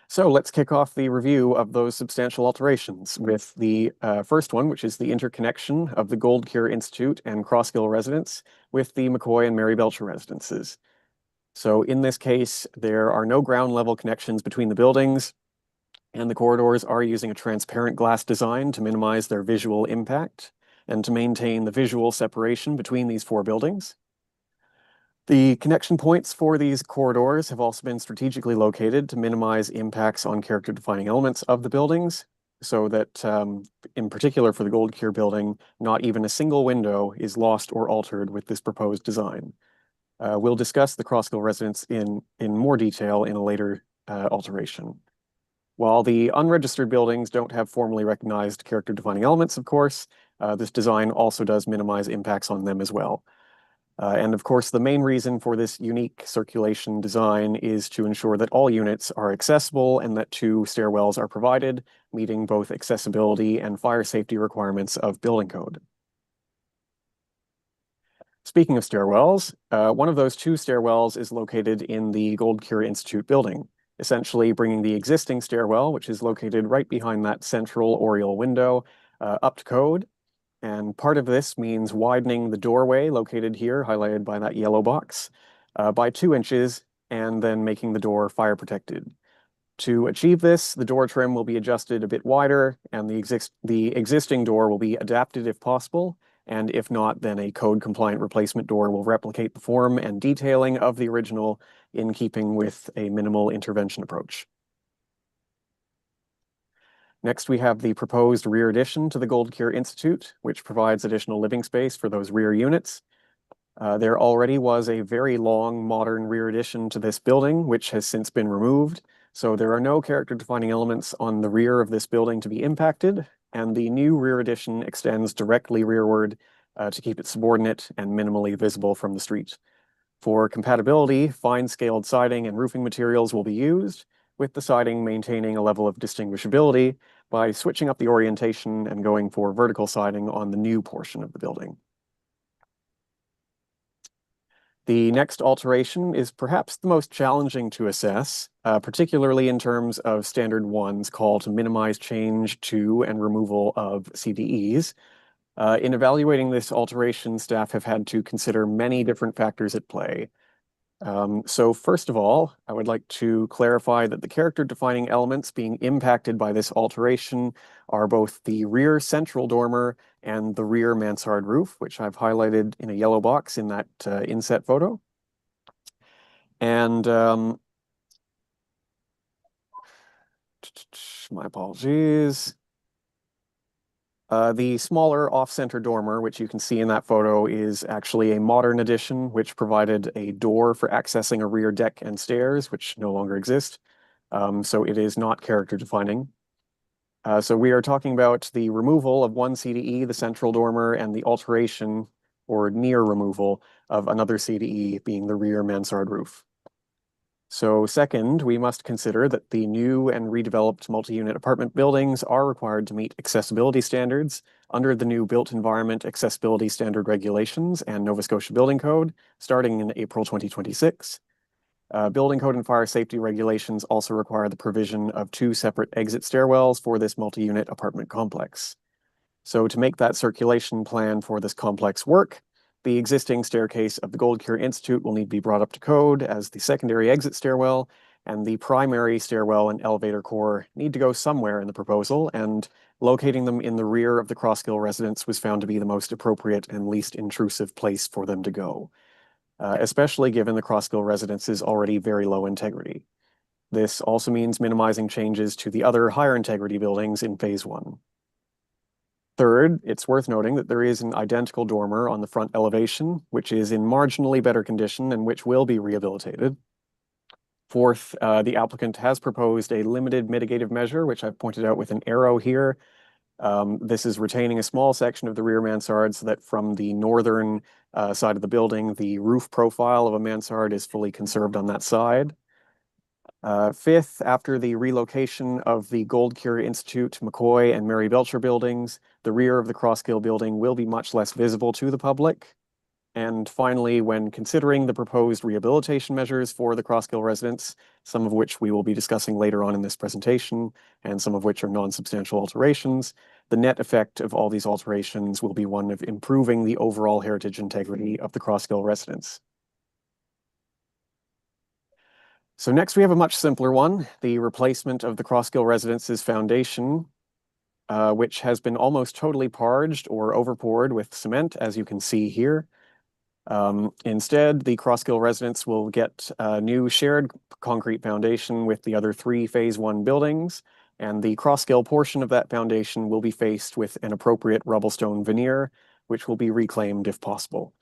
So let's kick off the review of those substantial alterations with the first one, which is the interconnection of the Gold Cure Institute and Crosskill residence with the McCoy and Mary Belcher residences. So in this case, there are no ground level connections between the buildings, and the corridors are using a transparent glass design to minimize their visual impact and to maintain the visual separation between these 4 buildings. The connection points for these corridors have also been strategically located to minimize impacts on character-defining elements of the buildings, so that, in particular for the Gold Cure building, not even a single window is lost or altered with this proposed design. We'll discuss the Crosskill residence in more detail in a later alteration. While the unregistered buildings don't have formally recognized character-defining elements, of course, this design also does minimize impacts on them as well. And of course, the main reason for this unique circulation design is to ensure that all units are accessible and that 2 stairwells are provided, meeting both accessibility and fire safety requirements of building code. Speaking of stairwells, one of those 2 stairwells is located in the Gold Cure Institute building, essentially bringing the existing stairwell, which is located right behind that central oriel window, up to code. And part of this means widening the doorway located here, highlighted by that yellow box, by 2 inches, and then making the door fire protected. To achieve this, the door trim will be adjusted a bit wider, and the existing door will be adapted if possible, and if not, then a code-compliant replacement door will replicate the form and detailing of the original in keeping with a minimal intervention approach. Next, we have the proposed rear addition to the Gold Cure Institute, which provides additional living space for those rear units. There already was a very long modern rear addition to this building, which has since been removed. So there are no character-defining elements on the rear of this building to be impacted, and the new rear addition extends directly rearward to keep it subordinate and minimally visible from the street. For compatibility, fine-scaled siding and roofing materials will be used, with the siding maintaining a level of distinguishability by switching up the orientation and going for vertical siding on the new portion of the building. The next alteration is perhaps the most challenging to assess, particularly in terms of Standard 1's call to minimize change to and removal of CDEs. In evaluating this alteration, staff have had to consider many different factors at play. So first of all, I would like to clarify that the character-defining elements being impacted by this alteration are both the rear central dormer and the rear mansard roof, which I've highlighted in a yellow box in that inset photo. And my apologies. The smaller off-center dormer, which you can see in that photo, is actually a modern addition, which provided a door for accessing a rear deck and stairs, which no longer exist. So it is not character defining. So we are talking about the removal of one CDE, the central dormer, and the alteration or near removal of another CDE, being the rear mansard roof. So second, we must consider that the new and redeveloped multi-unit apartment buildings are required to meet accessibility standards under the new Built Environment Accessibility Standard Regulations and Nova Scotia Building Code, starting in April 2026. Building code and fire safety regulations also require the provision of 2 separate exit stairwells for this multi-unit apartment complex. So to make that circulation plan for this complex work, the existing staircase of the Gold Cure Institute will need to be brought up to code as the secondary exit stairwell, and the primary stairwell and elevator core need to go somewhere in the proposal, and locating them in the rear of the Crosskill residence was found to be the most appropriate and least intrusive place for them to go, especially given the Crosskill residence's already very low integrity. This also means minimizing changes to the other higher integrity buildings in Phase 1. Third, it's worth noting that there is an identical dormer on the front elevation, which is in marginally better condition and which will be rehabilitated. Fourth, the applicant has proposed a limited mitigative measure, which I've pointed out with an arrow here. This is retaining a small section of the rear mansard so that from the northern side of the building, the roof profile of a mansard is fully conserved on that side. Fifth, after the relocation of the Gold Cure Institute, McCoy, and Mary Belcher buildings, the rear of the Crosskill building will be much less visible to the public. And finally, when considering the proposed rehabilitation measures for the Crosskill residents, some of which we will be discussing later on in this presentation, and some of which are non-substantial alterations, the net effect of all these alterations will be one of improving the overall heritage integrity of the Crosskill residents. So next we have a much simpler one, the replacement of the Crosskill residence's foundation, which has been almost totally parged or overpoured with cement, as you can see here. Instead, the Crosskill residents will get a new shared concrete foundation with the other 3 Phase 1 buildings, and the Crosskill portion of that foundation will be faced with an appropriate rubblestone veneer, which will be reclaimed if possible.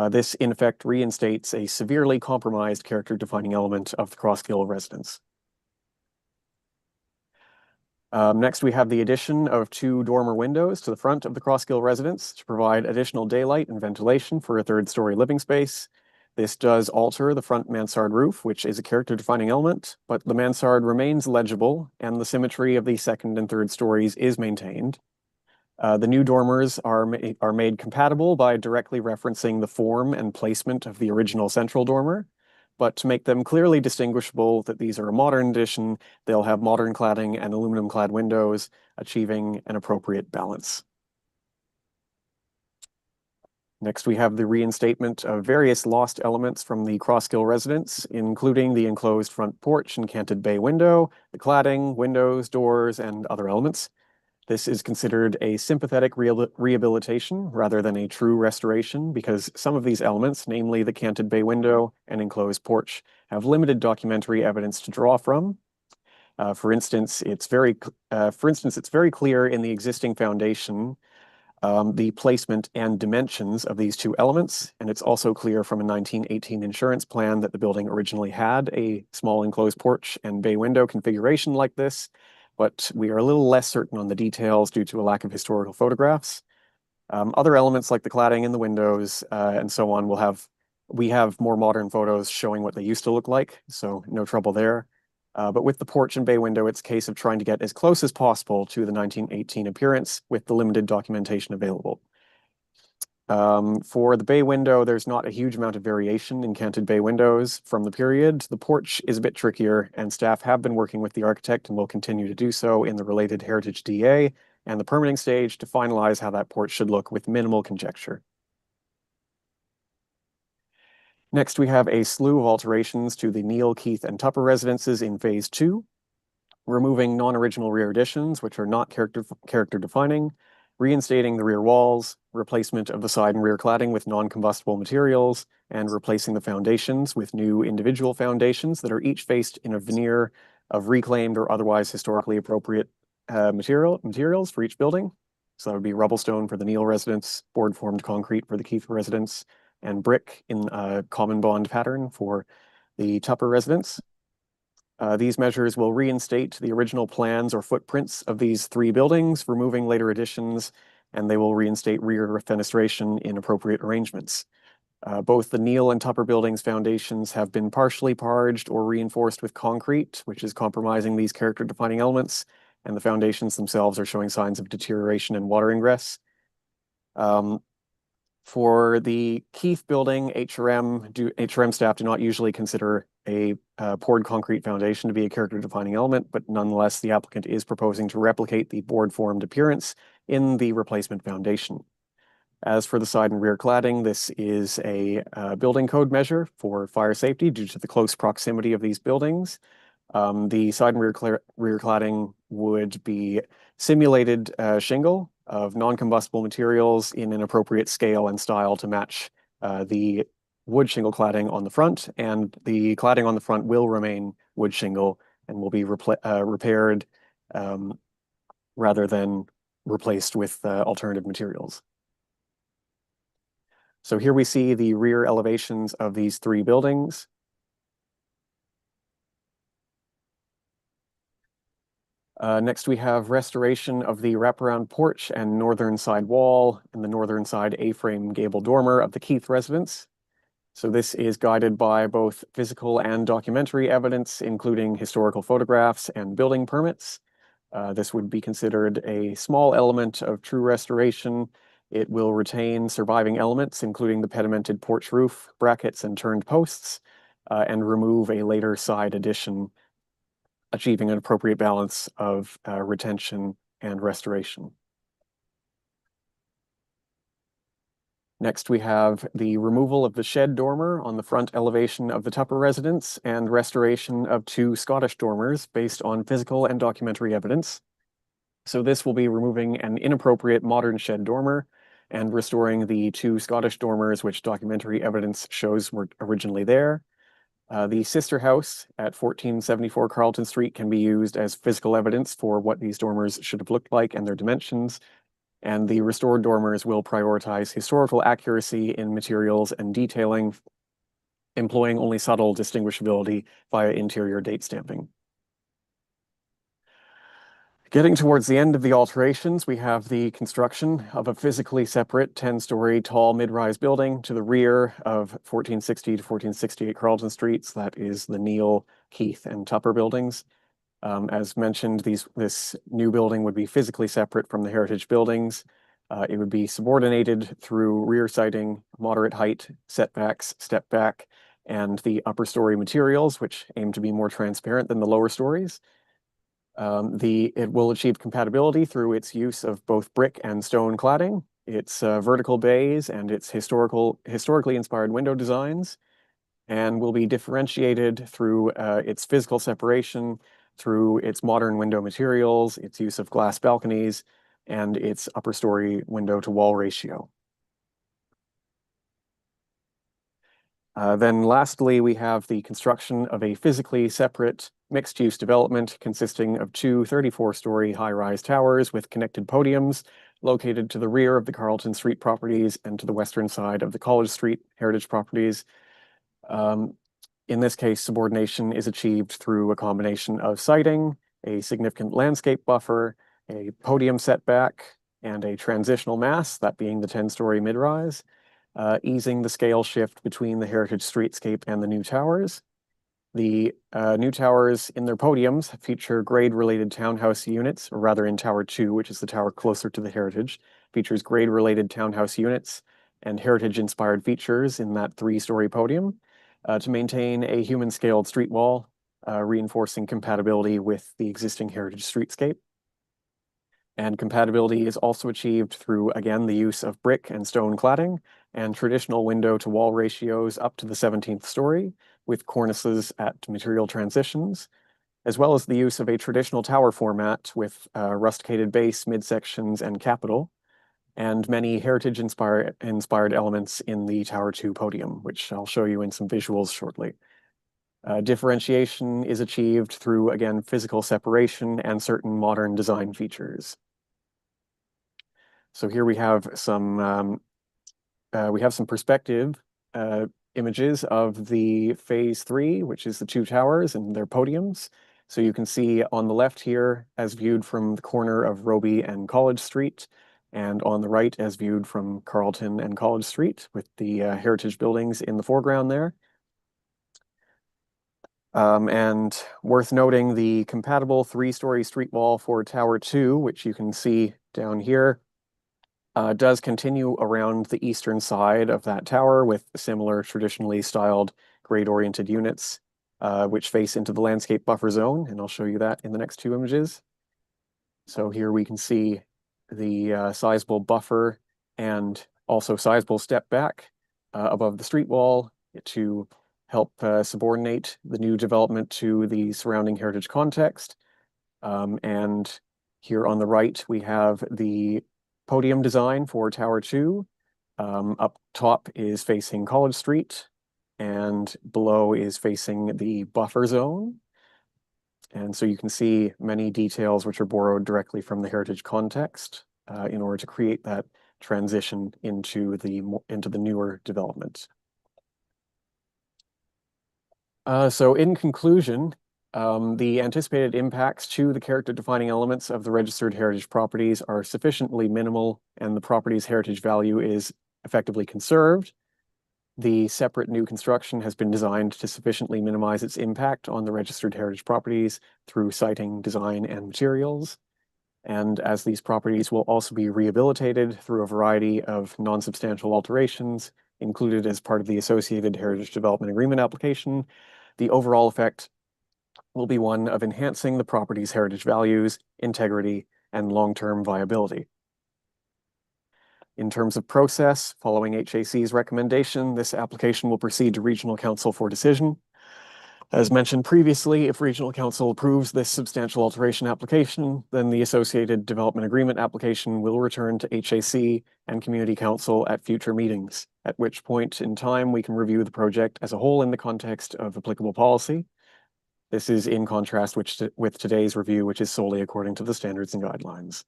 This, in effect, reinstates a severely compromised character-defining element of the Crosskill residence. Next, we have the addition of 2 dormer windows to the front of the Crossgill residence to provide additional daylight and ventilation for a 3rd-story living space. This does alter the front mansard roof, which is a character-defining element, but the mansard remains legible, and the symmetry of the 2nd and 3rd stories is maintained. The new dormers are made compatible by directly referencing the form and placement of the original central dormer, but to make them clearly distinguishable that these are a modern addition, they'll have modern cladding and aluminum-clad windows, achieving an appropriate balance. Next, we have the reinstatement of various lost elements from the Crossgill residence, including the enclosed front porch and canted bay window, the cladding, windows, doors, and other elements. This is considered a sympathetic rehabilitation rather than a true restoration because some of these elements, namely the canted bay window and enclosed porch, have limited documentary evidence to draw from. For instance, it's very clear in the existing foundation the placement and dimensions of these 2 elements, and it's also clear from a 1918 insurance plan that the building originally had a small enclosed porch and bay window configuration like this, but we are a little less certain on the details due to a lack of historical photographs. Other elements like the cladding and the windows and so on we have more modern photos showing what they used to look like, so no trouble there. But with the porch and bay window, it's a case of trying to get as close as possible to the 1918 appearance with the limited documentation available. For the bay window, there's not a huge amount of variation in canted bay windows from the period. The porch is a bit trickier, and staff have been working with the architect and will continue to do so in the related Heritage DA and the permitting stage to finalize how that porch should look with minimal conjecture. Next, we have a slew of alterations to the Neil, Keith, and Tupper residences in Phase 2, removing non-original rear additions, which are not character-defining, reinstating the rear walls, replacement of the side and rear cladding with non-combustible materials, and replacing the foundations with new individual foundations that are each faced in a veneer of reclaimed or otherwise historically appropriate materials for each building. So that would be rubble stone for the Neil residence, board-formed concrete for the Keith residence, and brick in a common bond pattern for the Tupper residence. These measures will reinstate the original plans or footprints of these 3 buildings, removing later additions, and they will reinstate rear fenestration in appropriate arrangements. Both the Neil and Tupper buildings' foundations have been partially parged or reinforced with concrete, which is compromising these character-defining elements, and the foundations themselves are showing signs of deterioration and water ingress. For the Keith building, HRM staff do not usually consider a poured concrete foundation to be a character-defining element, but nonetheless, the applicant is proposing to replicate the board-formed appearance in the replacement foundation. As for the side and rear cladding, this is a building code measure for fire safety due to the close proximity of these buildings. The side and rear cladding would be simulated shingle of non-combustible materials in an appropriate scale and style to match the wood shingle cladding on the front, and the cladding on the front will remain wood shingle and will be repaired rather than replaced with alternative materials. So here we see the rear elevations of these 3 buildings. Next, we have restoration of the wraparound porch and northern side wall and the northern side A-frame gable dormer of the Keith residence. So this is guided by both physical and documentary evidence, including historical photographs and building permits. This would be considered a small element of true restoration. It will retain surviving elements, including the pedimented porch roof, brackets, and turned posts, and remove a later side addition, achieving an appropriate balance of retention and restoration. Next, we have the removal of the shed dormer on the front elevation of the Tupper residence and restoration of 2 Scottish dormers based on physical and documentary evidence. So this will be removing an inappropriate modern shed dormer and restoring the 2 Scottish dormers, which documentary evidence shows were originally there. The sister house at 1474 Carlton Street can be used as physical evidence for what these dormers should have looked like and their dimensions. And the restored dormers will prioritize historical accuracy in materials and detailing, employing only subtle distinguishability via interior date stamping. Getting towards the end of the alterations, we have the construction of a physically separate 10-story tall mid-rise building to the rear of 1460 to 1468 Carleton Streets. That is the Neal, Keith, and Tupper buildings. As mentioned, this new building would be physically separate from the heritage buildings. It would be subordinated through rear siding, moderate height, setbacks, step back, and the upper story materials, which aim to be more transparent than the lower stories. It will achieve compatibility through its use of both brick and stone cladding, its vertical bays, and its historically inspired window designs, and will be differentiated through its physical separation, through its modern window materials, its use of glass balconies, and its upper story window to wall ratio. Then lastly, we have the construction of a physically separate mixed-use development consisting of two 34-story high-rise towers with connected podiums located to the rear of the Carleton Street properties and to the western side of the College Street heritage properties. In this case, subordination is achieved through a combination of siding, a significant landscape buffer, a podium setback, and a transitional mass, that being the 10-story mid-rise, easing the scale shift between the heritage streetscape and the new towers. The new towers in their podiums feature grade-related townhouse units, or rather in Tower 2, which is the tower closer to the heritage, features grade-related townhouse units and heritage-inspired features in that 3-story podium to maintain a human-scaled street wall, reinforcing compatibility with the existing heritage streetscape. And compatibility is also achieved through, again, the use of brick and stone cladding and traditional window to wall ratios up to the 17th story with cornices at material transitions, as well as the use of a traditional tower format with rusticated base, midsections, and capital, and many heritage-inspired elements in the Tower 2 podium, which I'll show you in some visuals shortly. Differentiation is achieved through, again, physical separation and certain modern design features. So here we have some perspective images of the phase 3, which is the 2 towers and their podiums. So you can see on the left here, as viewed from the corner of Roby and College Street, and on the right as viewed from Carleton and College Street, with the heritage buildings in the foreground there. And worth noting, the compatible 3-story street wall for Tower 2, which you can see down here, does continue around the eastern side of that tower with similar traditionally styled grade-oriented units, which face into the landscape buffer zone, and I'll show you that in the next 2 images. So here we can see the sizable buffer and also sizable step back above the street wall to help subordinate the new development to the surrounding heritage context. And here on the right, we have the podium design for Tower 2. Up top is facing College Street, and below is facing the buffer zone. And so you can see many details which are borrowed directly from the heritage context in order to create that transition into the newer development. So in conclusion, the anticipated impacts to the character-defining elements of the registered heritage properties are sufficiently minimal, and the property's heritage value is effectively conserved. The separate new construction has been designed to sufficiently minimize its impact on the registered heritage properties through siting, design, and materials. And as these properties will also be rehabilitated through a variety of non-substantial alterations included as part of the associated Heritage Development Agreement application, the overall effect will be one of enhancing the property's heritage values, integrity, and long-term viability. In terms of process, following HAC's recommendation, this application will proceed to Regional Council for decision. As mentioned previously, if Regional Council approves this substantial alteration application, then the associated development agreement application will return to HAC and Community Council at future meetings, at which point in time we can review the project as a whole in the context of applicable policy. This is in contrast with today's review, which is solely according to the standards and guidelines.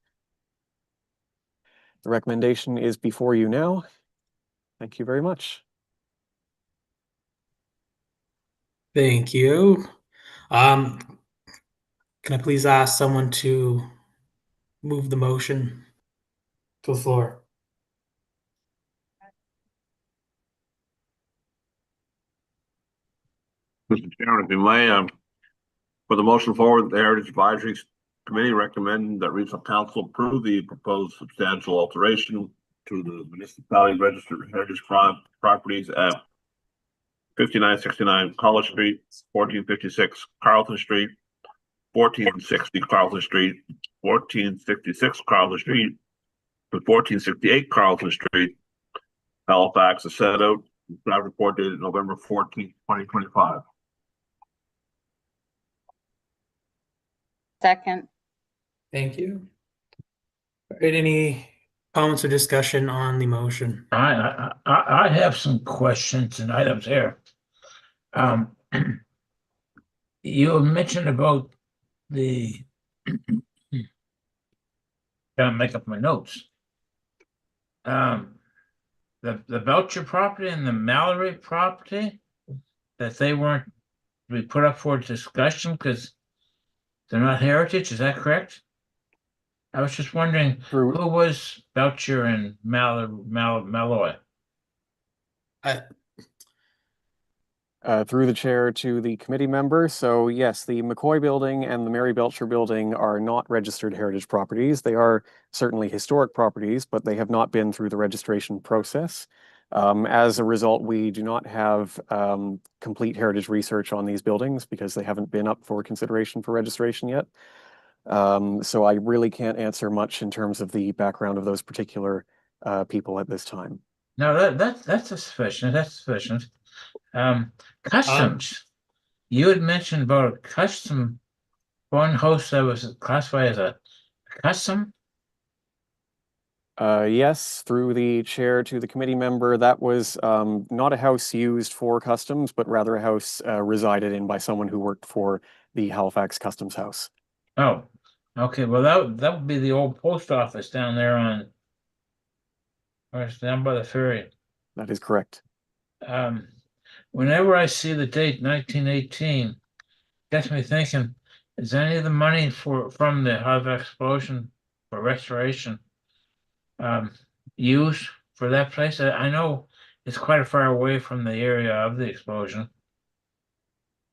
The recommendation is before you now. Thank you very much. Thank you. Can I please ask someone to move the motion to the floor. Mr. Chairman, if you may, for the motion forward, the Heritage Advisory Committee recommend that regional council approve the proposed substantial alteration to the municipality registered heritage properties at 5969 College Street, 1456 Carlton Street, 1460 Carlton Street, 1466 Carlton Street, and 1468 Carlton Street, Halifax, is set out. Draft report dated November 14th, 2025. Second. Thank you. All right, any comments or discussion on the motion? I have some questions and items here. You mentioned about the gotta make up my notes. The Belcher property and the Mallory property, that they weren't to be put up for discussion because they're not heritage, is that correct? I was just wondering who was Belcher and Malloy? Through the chair to the committee member. So yes, the McCoy building and the Mary Belcher building are not registered heritage properties. They are certainly historic properties, but they have not been through the registration process. As a result, we do not have complete heritage research on these buildings because they haven't been up for consideration for registration yet. So I really can't answer much in terms of the background of those particular people at this time. No, that's sufficient. That's sufficient. Customs. You had mentioned about a custom one house that was classified as a custom. Yes, through the chair to the committee member, that was not a house used for customs, but rather a house resided in by someone who worked for the Halifax Customs House. Oh, okay. Well, that would be the old post office down there on, or it's down by the ferry. That is correct. Whenever I see the date 1918, gets me thinking: is any of the money from the Halifax explosion for restoration used for that place? I know it's quite far away from the area of the explosion.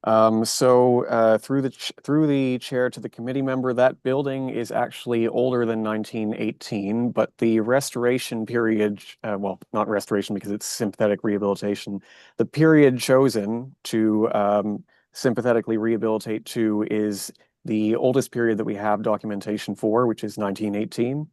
So through the chair to the committee member, that building is actually older than 1918, but the restoration period, well, not restoration because it's sympathetic rehabilitation, the period chosen to sympathetically rehabilitate to is the oldest period that we have documentation for, which is 1918.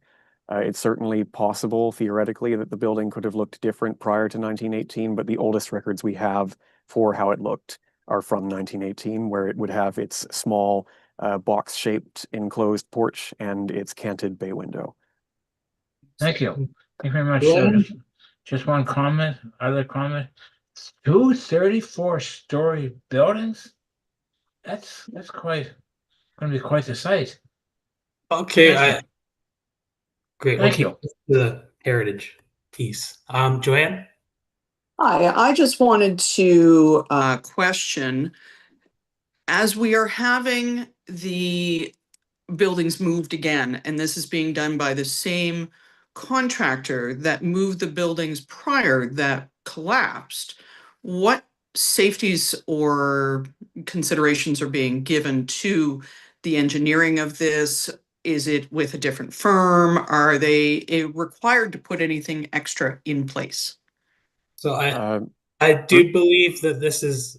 It's certainly possible, theoretically, that the building could have looked different prior to 1918, but the oldest records we have for how it looked are from 1918, where it would have its small box-shaped enclosed porch and its canted bay window. Thank you. Thank you very much, sir. Just one comment, other comment. 2 34-story buildings? That's quite going to be quite the sight. Okay, great. Thank you. The heritage piece. Joanne? Hi, I just wanted to question, as we are having the buildings moved again, and this is being done by the same contractor that moved the buildings prior that collapsed, what safeties or considerations are being given to the engineering of this? Is it with a different firm? Are they required to put anything extra in place? So I do believe that this is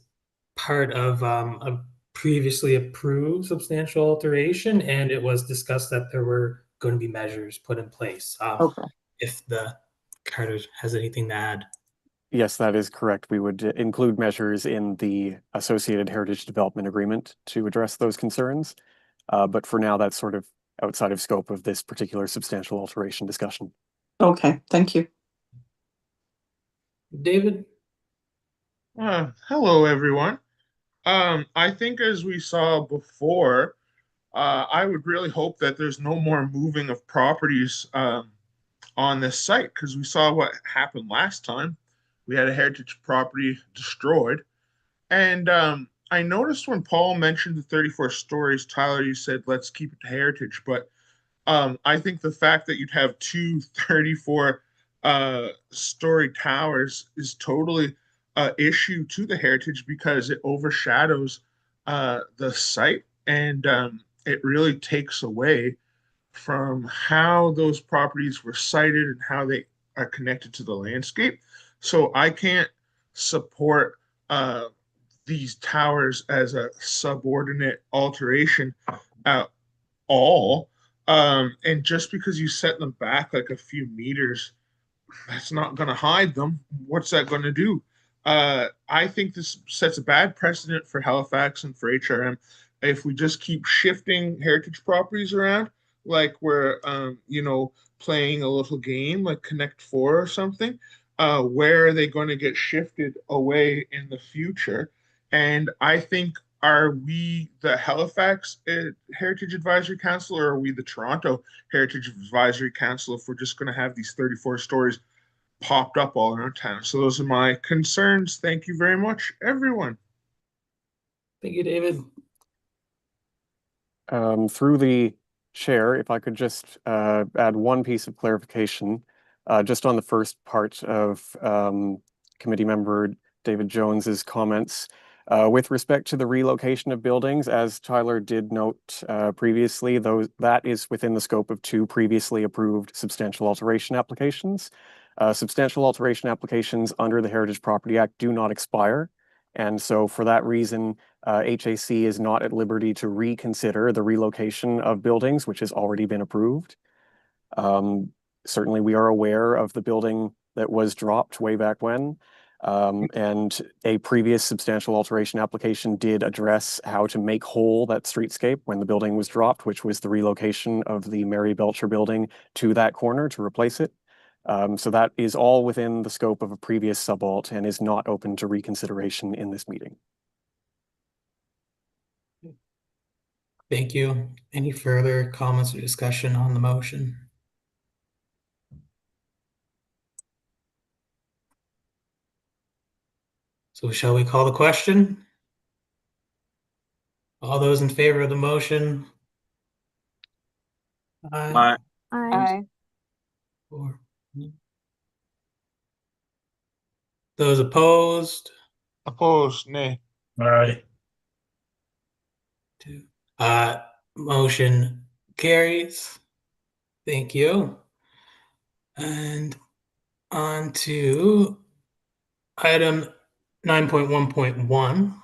part of a previously approved substantial alteration, and it was discussed that there were going to be measures put in place. Okay. If the Carter has anything to add. Yes, that is correct. We would include measures in the associated heritage development agreement to address those concerns. But for now, that's sort of outside of scope of this particular substantial alteration discussion. Okay, thank you. David? Hello, everyone. I think as we saw before, I would really hope that there's no more moving of properties on this site, because we saw what happened last time. We had a heritage property destroyed. And I noticed when Paul mentioned the 34 stories, Tyler, you said, let's keep it to heritage. But I think the fact that you'd have two 34 story towers is totally issue to the heritage because it overshadows the site, and it really takes away from how those properties were sited and how they are connected to the landscape. So I can't support these towers as a subordinate alteration at all. And just because you set them back like a few meters, that's not going to hide them. What's that going to do? I think this sets a bad precedent for Halifax and for HRM if we just keep shifting heritage properties around, like we're playing a little game like Connect Four or something. Where are they going to get shifted away in the future? And I think, are we the Halifax Heritage Advisory Council, or are we the Toronto Heritage Advisory Council if we're just going to have these 34 stories popped up all around town? So those are my concerns. Thank you very much, everyone. Thank you, David. Through the chair, if I could just add one piece of clarification, just on the first part of committee member David Jones's comments. With respect to the relocation of buildings, as Tyler did note previously, that is within the scope of two previously approved substantial alteration applications. Substantial alteration applications under the Heritage Property Act do not expire. And so for that reason, HAC is not at liberty to reconsider the relocation of buildings, which has already been approved. Certainly we are aware of the building that was dropped way back when. And a previous substantial alteration application did address how to make whole that streetscape when the building was dropped, which was the relocation of the Mary Belcher building to that corner to replace it. So that is all within the scope of a previous subalt and is not open to reconsideration in this meeting. Thank you. Any further comments or discussion on the motion? So shall we call the question? All those in favor of the motion? Aye. Aye. Four. Those opposed? Opposed? Nay. All right. Two. Motion carries. Thank you. And on to item 9.1.1,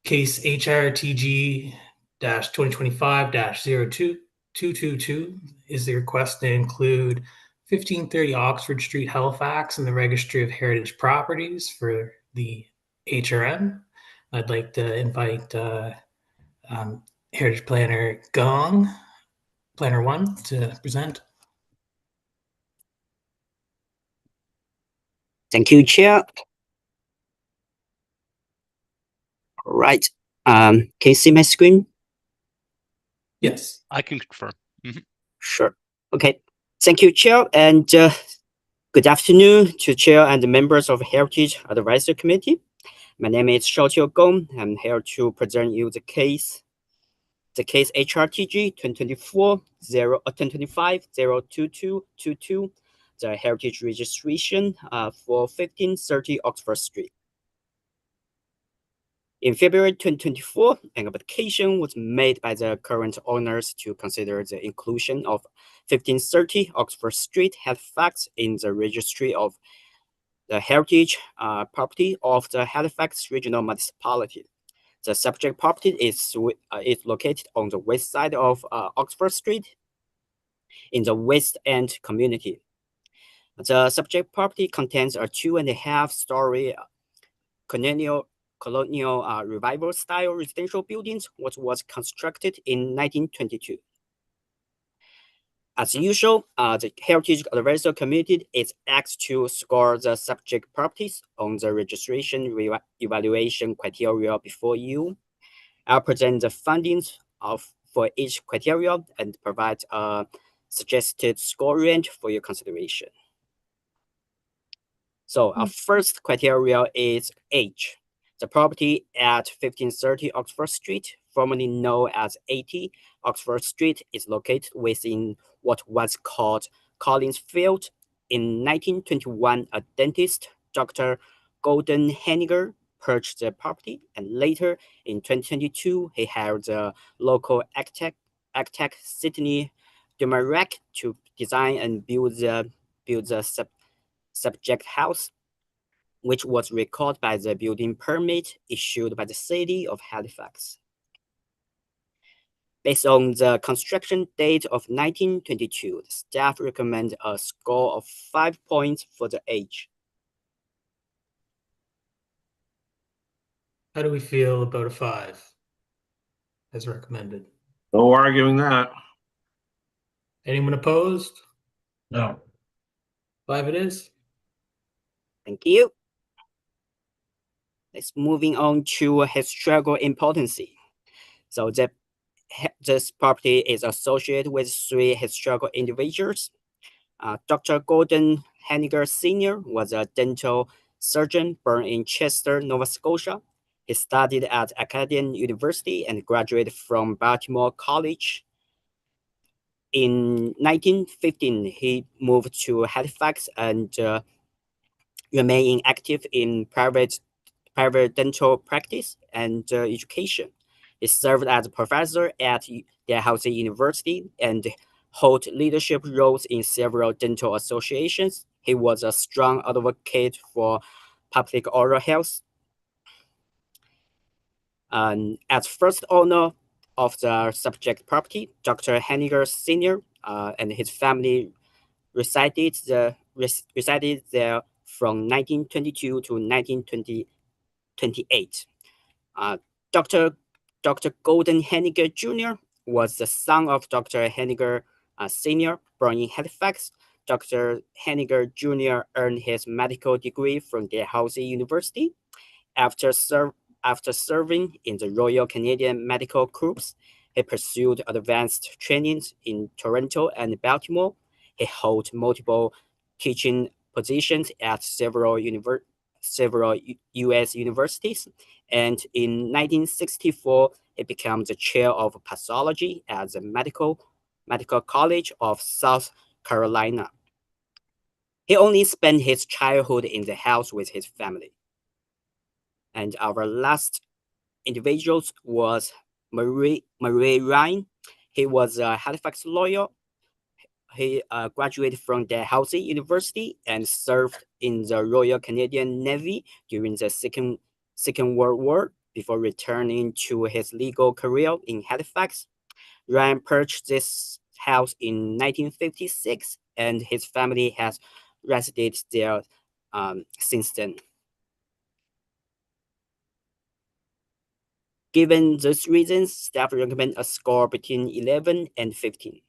case HRTG 2025-02222 is the request to include 1530 Oxford Street, Halifax in the Registry of Heritage Properties for the HRM. I'd like to invite Heritage Planner Gong, Planner 1, to present. Thank you, Chair. All right. Can you see my screen? Yes. I can confirm. Sure. Okay. Thank you, Chair, and good afternoon to Chair and the members of Heritage Advisory Committee. My name is Xiaoqiu Gong. I'm here to present you the case HRTG 2025-02222, the heritage registration for 1530 Oxford Street. In February 2024, an application was made by the current owners to consider the inclusion of 1530 Oxford Street, Halifax, in the registry of the heritage property of the Halifax Regional Municipality. The subject property is located on the west side of Oxford Street in the West End community. The subject property contains a 2.5-story colonial revival style residential buildings, which was constructed in 1922. As usual, the Heritage Advisory Committee is asked to score the subject properties on the registration evaluation criteria before you. I'll present the findings for each criteria and provide a suggested score range for your consideration. So our first criteria is age. The property at 1530 Oxford Street formerly known as 80 Oxford Street, is located within what was called Collins Field. In 1921, a dentist, Dr. Gordon Henniger, purchased the property, and later in 2022, he hired the local architect Sidney Dumarek to design and build the subject house, which was recorded by the building permit issued by the city of Halifax. Based on the construction date of 1922, the staff recommend a score of 5 points for the age. How do we feel about a 5 as recommended? No arguing that. Anyone opposed? No. 5 it is. Thank you. Let's moving on to historical importance. So this property is associated with 3 historical individuals. Dr. Gordon Henniger Sr. was a dental surgeon born in Chester, Nova Scotia. He studied at Acadian University and graduated from Baltimore College. In 1915, he moved to Halifax and remained active in private dental practice and education. He served as a professor at Dalhousie University and held leadership roles in several dental associations. He was a strong advocate for public oral health. As first owner of the subject property, Dr. Henniger Sr. And his family resided there from 1922 to 1928. Dr. Gordon Henniger Jr. was the son of Dr. Henniger Sr., born in Halifax. Dr. Henniger Jr. earned his medical degree from Dalhousie University. After serving in the Royal Canadian Medical Corps, he pursued advanced trainings in Toronto and Baltimore. He held multiple teaching positions at several U.S. universities, and in 1964, he became the chair of pathology at the Medical College of South Carolina. He only spent his childhood in the house with his family. And our last individual was Murray Ryan. He was a Halifax lawyer. He graduated from Dalhousie University and served in the Royal Canadian Navy during the Second World War before returning to his legal career in Halifax. Ryan purchased this house in 1956, and his family has resided there since then. Given these reasons, staff recommend a score between 11 and 15.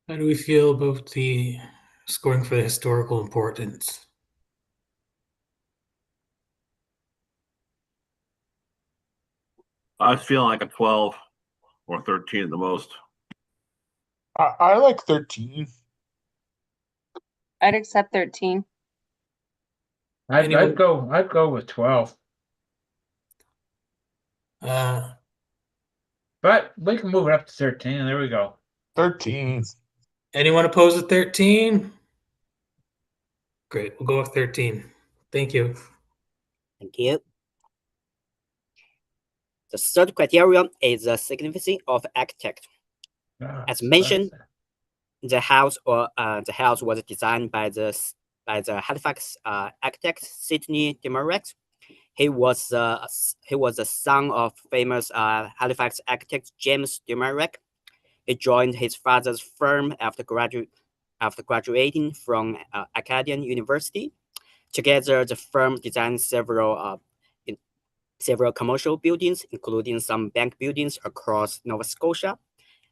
How do we feel about the scoring for the historical importance? I was feeling like a 12 or 13 at the most. I like 13. I'd accept 13. I'd go with 12. But we can move it up to 13. There we go. 13. Anyone opposed to 13? Great, we'll go with 13. Thank you. Thank you. The third criterion is the significance of architect. As mentioned, the house was designed by the Halifax architect Sidney Dumarek. He was the son of famous Halifax architect James Dumarek. He joined his father's firm after graduating from Acadian University. Together, the firm designed several commercial buildings, including some bank buildings across Nova Scotia.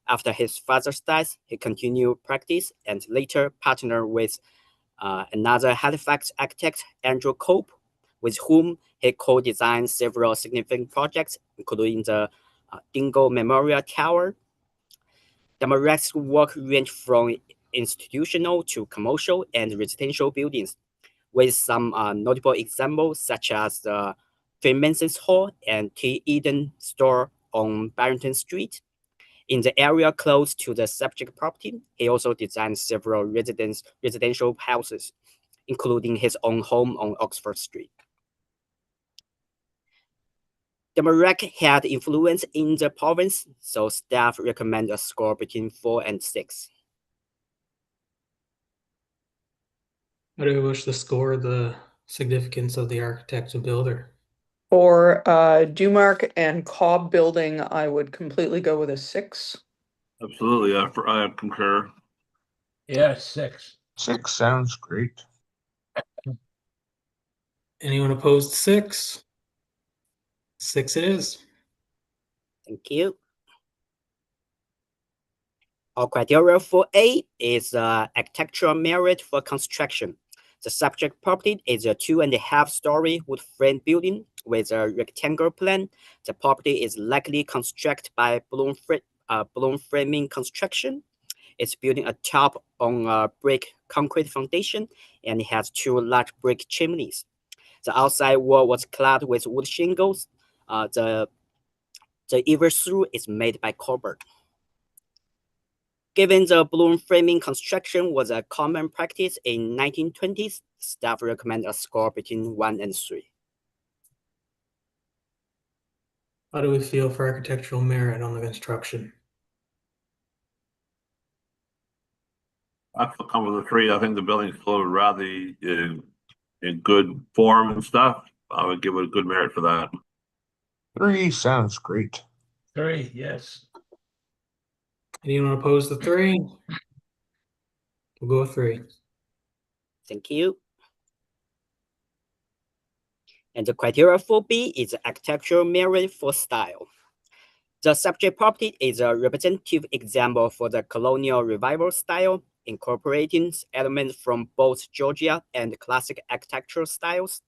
After his father's death, he continued practice and later partnered with another Halifax architect, Andrew Cope, with whom he co-designed several significant projects, including the Dingle Memorial Tower. Dumarek's work ranged from institutional to commercial and residential buildings, with some notable examples such as the Freemasons Hall and Tea Eden store on Barrington Street. In the area close to the subject property, he also designed several residential houses, including his own home on Oxford Street. Demarac had influence in the province, so staff recommend a score between 4 and 6. How do you wish to score the significance of the architect and builder? For Dumark and Cobb building, I would completely go with a 6. Absolutely, I concur. Yeah, 6. 6 sounds great. Anyone opposed to 6? 6 it is. Thank you. Our criteria for A is architectural merit for construction. The subject property is a 2.5-story wood frame building with a rectangular plan. The property is likely constructed by balloon framing construction. It's building atop on a brick concrete foundation, and it has 2 large brick chimneys. The outside wall was clad with wood shingles. The everthrough is made by Colbert. Given the balloon framing construction was a common practice in 1920s, staff recommend a score between 1 and 3. How do we feel for architectural merit on the construction? I feel comfortable with 3. I think the building's still rather in good form and stuff. I would give it a good merit for that. 3 sounds great. 3, yes. Anyone opposed to 3? We'll go with 3. Thank you. And the criteria for B is architectural merit for style. The subject property is a representative example for the colonial revival style, incorporating elements from both Georgia and classic architectural styles.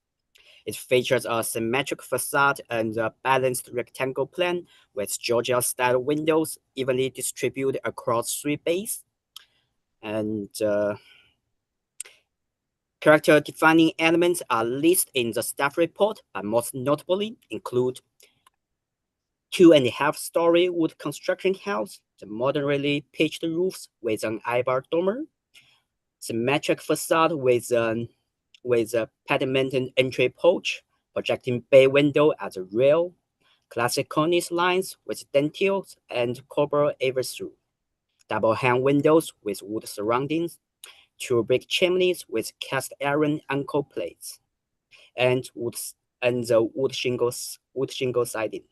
It features a symmetric facade and a balanced rectangle plan with Georgia-style windows evenly distributed across 3 bays. And character-defining elements are listed in the staff report, but most notably include 2.5-story wood construction house, the modernly pitched roofs with an eyeball dormer, symmetric facade with a pedimented entry porch, projecting bay window as a rail, classic cornice lines with dentils and cobble everthrough, double hang windows with wood surroundings, 2 brick chimneys with cast iron anchor plates, and the wood shingle siding.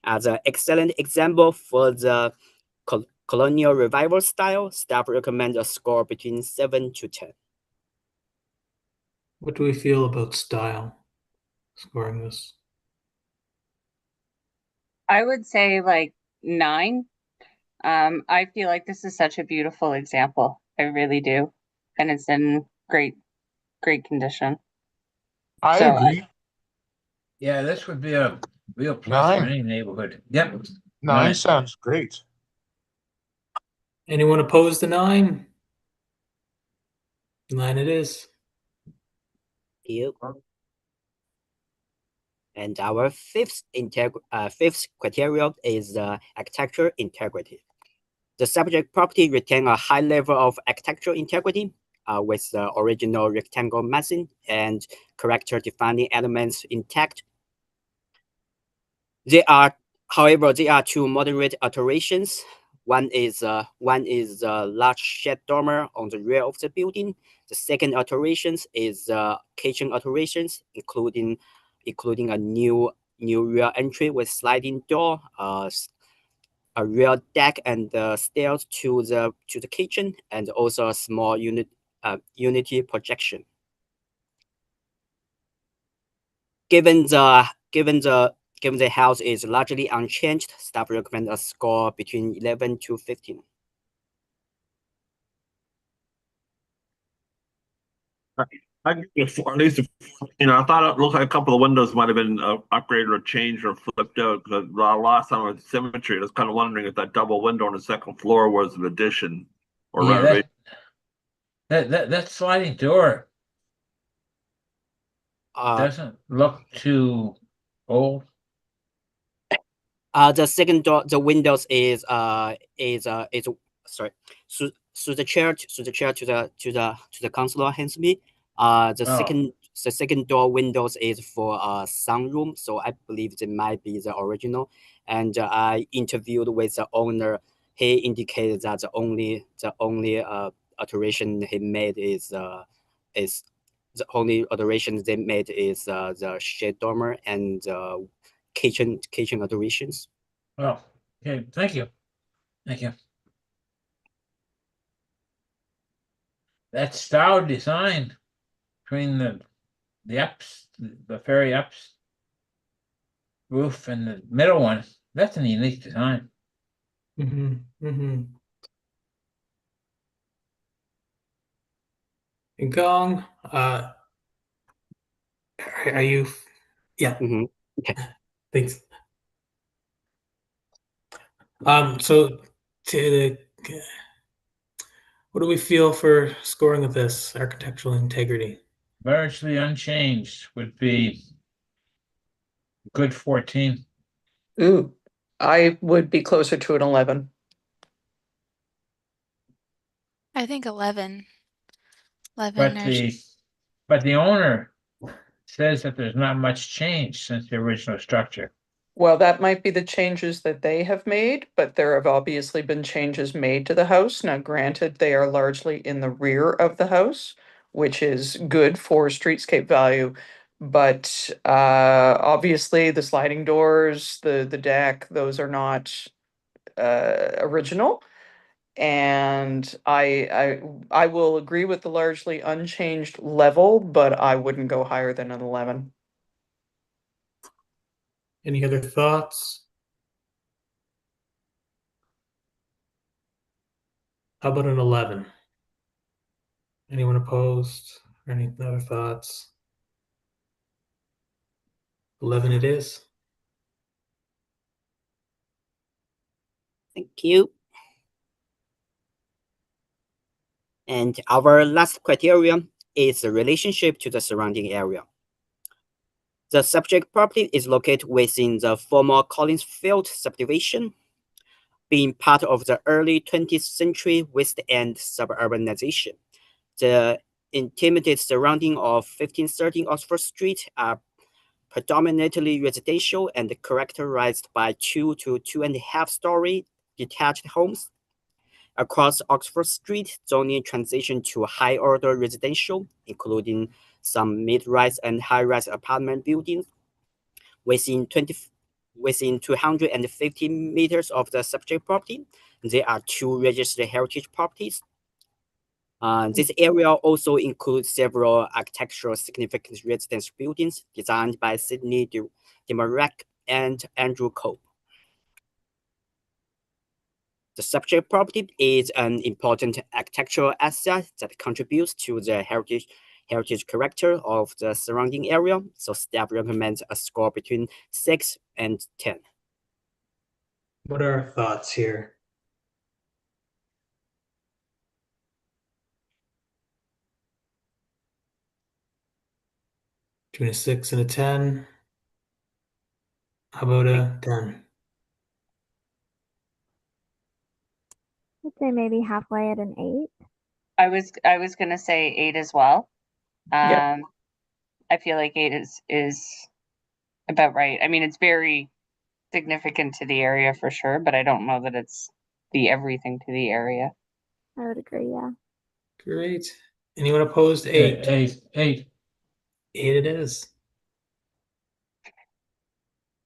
As an excellent example for the colonial revival style, staff recommend a score between 7 to 10. What do we feel about style scoring this? I would say like 9. I feel like this is such a beautiful example. I really do. And it's in great condition. I So, agree. Yeah, this would be a real plus for 9. any neighborhood. Yep. 9 9. sounds great. Anyone opposed to 9? 9 it is. Yep. And our fifth criteria is architectural integrity. The subject property retains a high level of architectural integrity with the original rectangle massing and character-defining elements intact. However, there are 2 moderate alterations. One is a large shed dormer on the rear of the building. The second alteration is kitchen alterations, including a new rear entry with sliding door, a rear deck and stairs to the kitchen, and also a small unity projection. Given the house is largely unchanged, staff recommend a score between 11 to 15. I give it 4, at least. I thought it looked like a couple of windows might have been upgraded or changed or flipped out. Because the last time with symmetry, I was kind of wondering if that double window on the second floor was an addition or renovation. That sliding door doesn't look too old. The second door, the windows is sorry. So the chair to the counselor hands me. The second door windows is for sunroom. So I believe it might be the original. And I interviewed with the owner. He indicated that the only alteration he made is the only alteration they made is the shade dormer and kitchen alterations. Oh, okay. Thank you. Thank you. That style design between the ups, the very ups roof and the middle one, that's a unique design. And Gong, are you? Yeah. Okay. Thanks. So what do we feel for scoring of this architectural integrity? Largely unchanged would be good 14. Ooh, I would be closer to an 11. I think 11. 11 But or the owner says that there's not much change since the original structure. Well, that might be the changes that they have made, but there have obviously been changes made to the house. Now, granted, they are largely in the rear of the house, which is good for streetscape value. But obviously, the sliding doors, the deck, those are not original. And I will agree with the largely unchanged level, but I wouldn't go higher than an 11. Any other thoughts? How about an 11? Anyone opposed? Or any other thoughts? 11 it is. Thank you. And our last criterion is the relationship to the surrounding area. The subject property is located within the former Collinsfield subdivision, being part of the early 20th century West End suburbanization. The intimate surrounding of 1513 Oxford Street are predominantly residential and characterized by 2 to 2.5 story detached homes. Across Oxford Street, zoning transitioned to high-order residential, including some mid-rise and high-rise apartment buildings. Within 250 meters of the subject property, there are 2 registered heritage properties. This area also includes several architectural significant residence buildings designed by Sidney Demarec and Andrew Cope. The subject property is an important architectural asset that contributes to the heritage character of the surrounding area, so staff recommends a score between 6 and 10. What are our thoughts here? Between a 6 and a 10. How about a 10? I'd say maybe halfway at an 8. I was gonna say 8 as well. Yeah. I feel like 8 is about right. I mean, it's very significant to the area for sure, but I don't know that it's the everything to the area. I would agree, yeah. Great. Anyone opposed? 8. 8. 8 it is.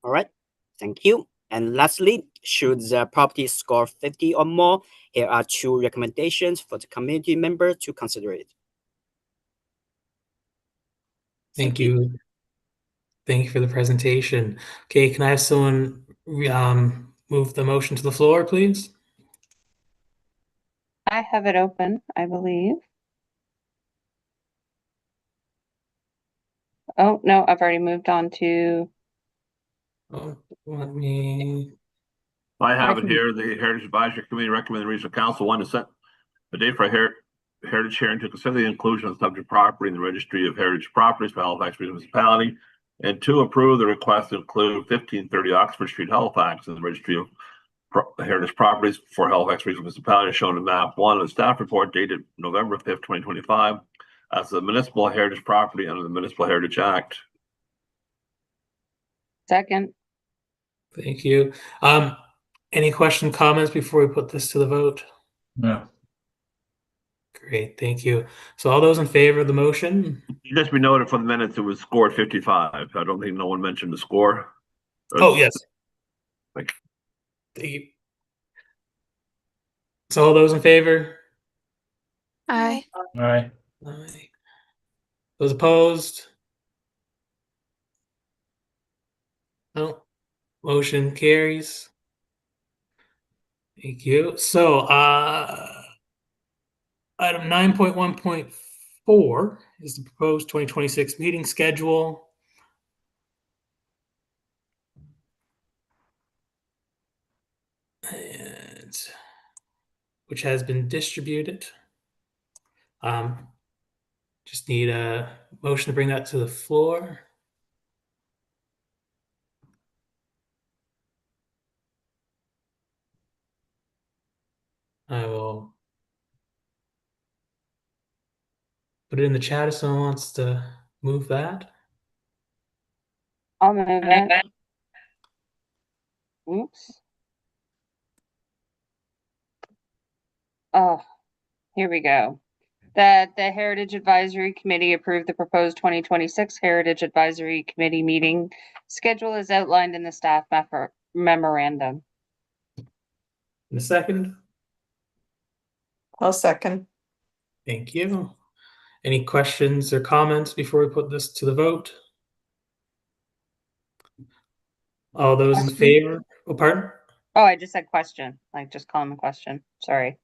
All right, thank you. And lastly, should the property score 50 or more, here are 2 recommendations for the community member to consider it. Thank you. Thank you for the presentation. Okay, can I have someone move the motion to the floor, please? I have it open, I believe. Oh, no, I've already moved on to. Oh, let me. I have it here. The Heritage Advisory Committee recommended the Regional Council 1 to set the date for Heritage Hearing to consider the inclusion of subject property in the Registry of Heritage Properties for Halifax Regional Municipality. And 2, approve the request to include 1530 Oxford Street, Halifax in the Registry of Heritage Properties for Halifax Regional Municipality, shown in map 1 of the staff report dated November 5th, 2025, as a municipal heritage property under the Municipal Heritage Act. Second. Thank you. Any question, comments before we put this to the vote? No. Great, thank you. So all those in favor of the motion? Just be noted for the minutes, it was scored 55. I don't think no one mentioned the score. Oh, yes. Like, Thank you. So all those in favor? Aye. Aye. Aye. Those opposed? No. Motion carries. Thank you. So, item 9.1.4 is the proposed 2026 meeting schedule. And which has been distributed. Just need a motion to bring that to the floor. I will put it in the chat if someone wants to move that. I'll move it. Oops. Oh, here we go. That the Heritage Advisory Committee approved the proposed 2026 Heritage Advisory Committee meeting schedule as outlined in the staff memorandum. In a second. I'll second. Thank you. Any questions or comments before we put this to the vote? All those in favor? Oh, pardon? Oh, I just said question, like just call him a question. Sorry.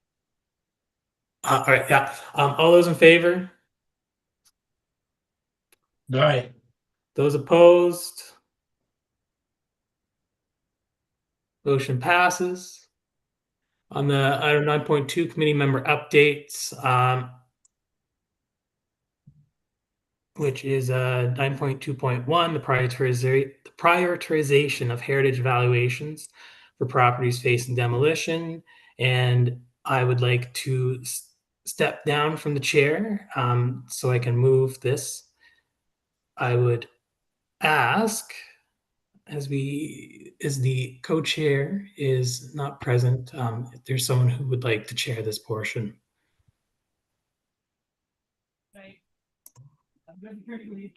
All right, yeah. All those in favor? Aye. Those opposed? Motion passes. On the item 9.2 committee member updates, which is 9.2.1, the prioritization of heritage evaluations for properties facing demolition. And I would like to step down from the chair so I can move this. I would ask, as the co-chair is not present, if there's someone who would like to chair this portion. Right. I'm good here to lead.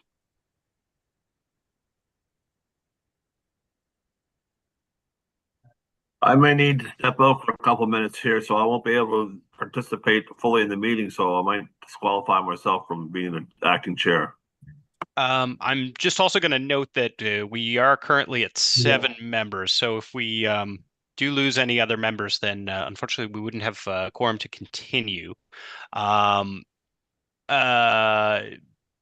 I may need to step out for a couple of minutes here, so I won't be able to participate fully in the meeting, so I might disqualify myself from being the acting chair. I'm just also going to note that we are currently at 7 members. So if we do lose any other members, then unfortunately we wouldn't have quorum to continue.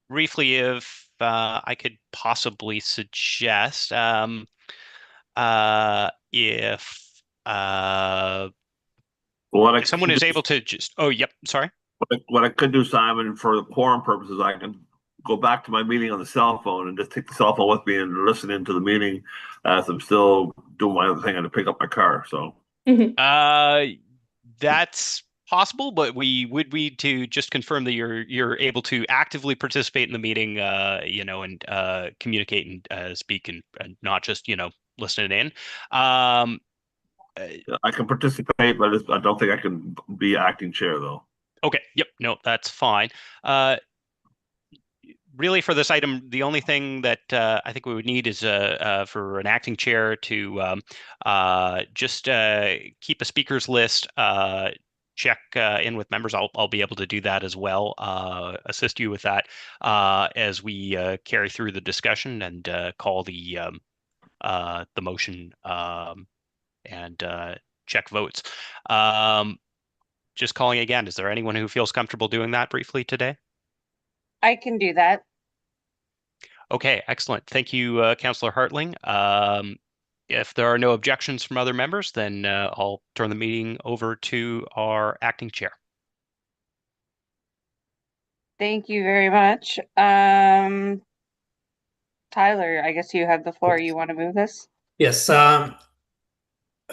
Briefly, if I could possibly suggest, if someone is able to just, oh, yep, sorry. What I could do, Simon, for the quorum purposes, I can go back to my meeting on the cell phone and just take the cell phone with me and listen into the meeting as I'm still doing my other thing and to pick up my car. So that's possible, but we would need to just confirm that you're able to actively participate in the meeting, and communicate and speak and not just listening in. I can participate, but I don't think I can be acting chair though. Okay. Yep. No, that's fine. Really, for this item, the only thing that I think we would need is for an acting chair to just keep a speakers list, check in with members. I'll be able to do that as well, assist you with that as we carry through the discussion and call the motion and check votes. Just calling again, is there anyone who feels comfortable doing that briefly today? I can do that. Okay, excellent. Thank you, Councillor Hartling. If there are no objections from other members, then I'll turn the meeting over to our acting chair. Thank you very much. Tyler, I guess you have the floor. Yes. You want to move this? Yes, I'd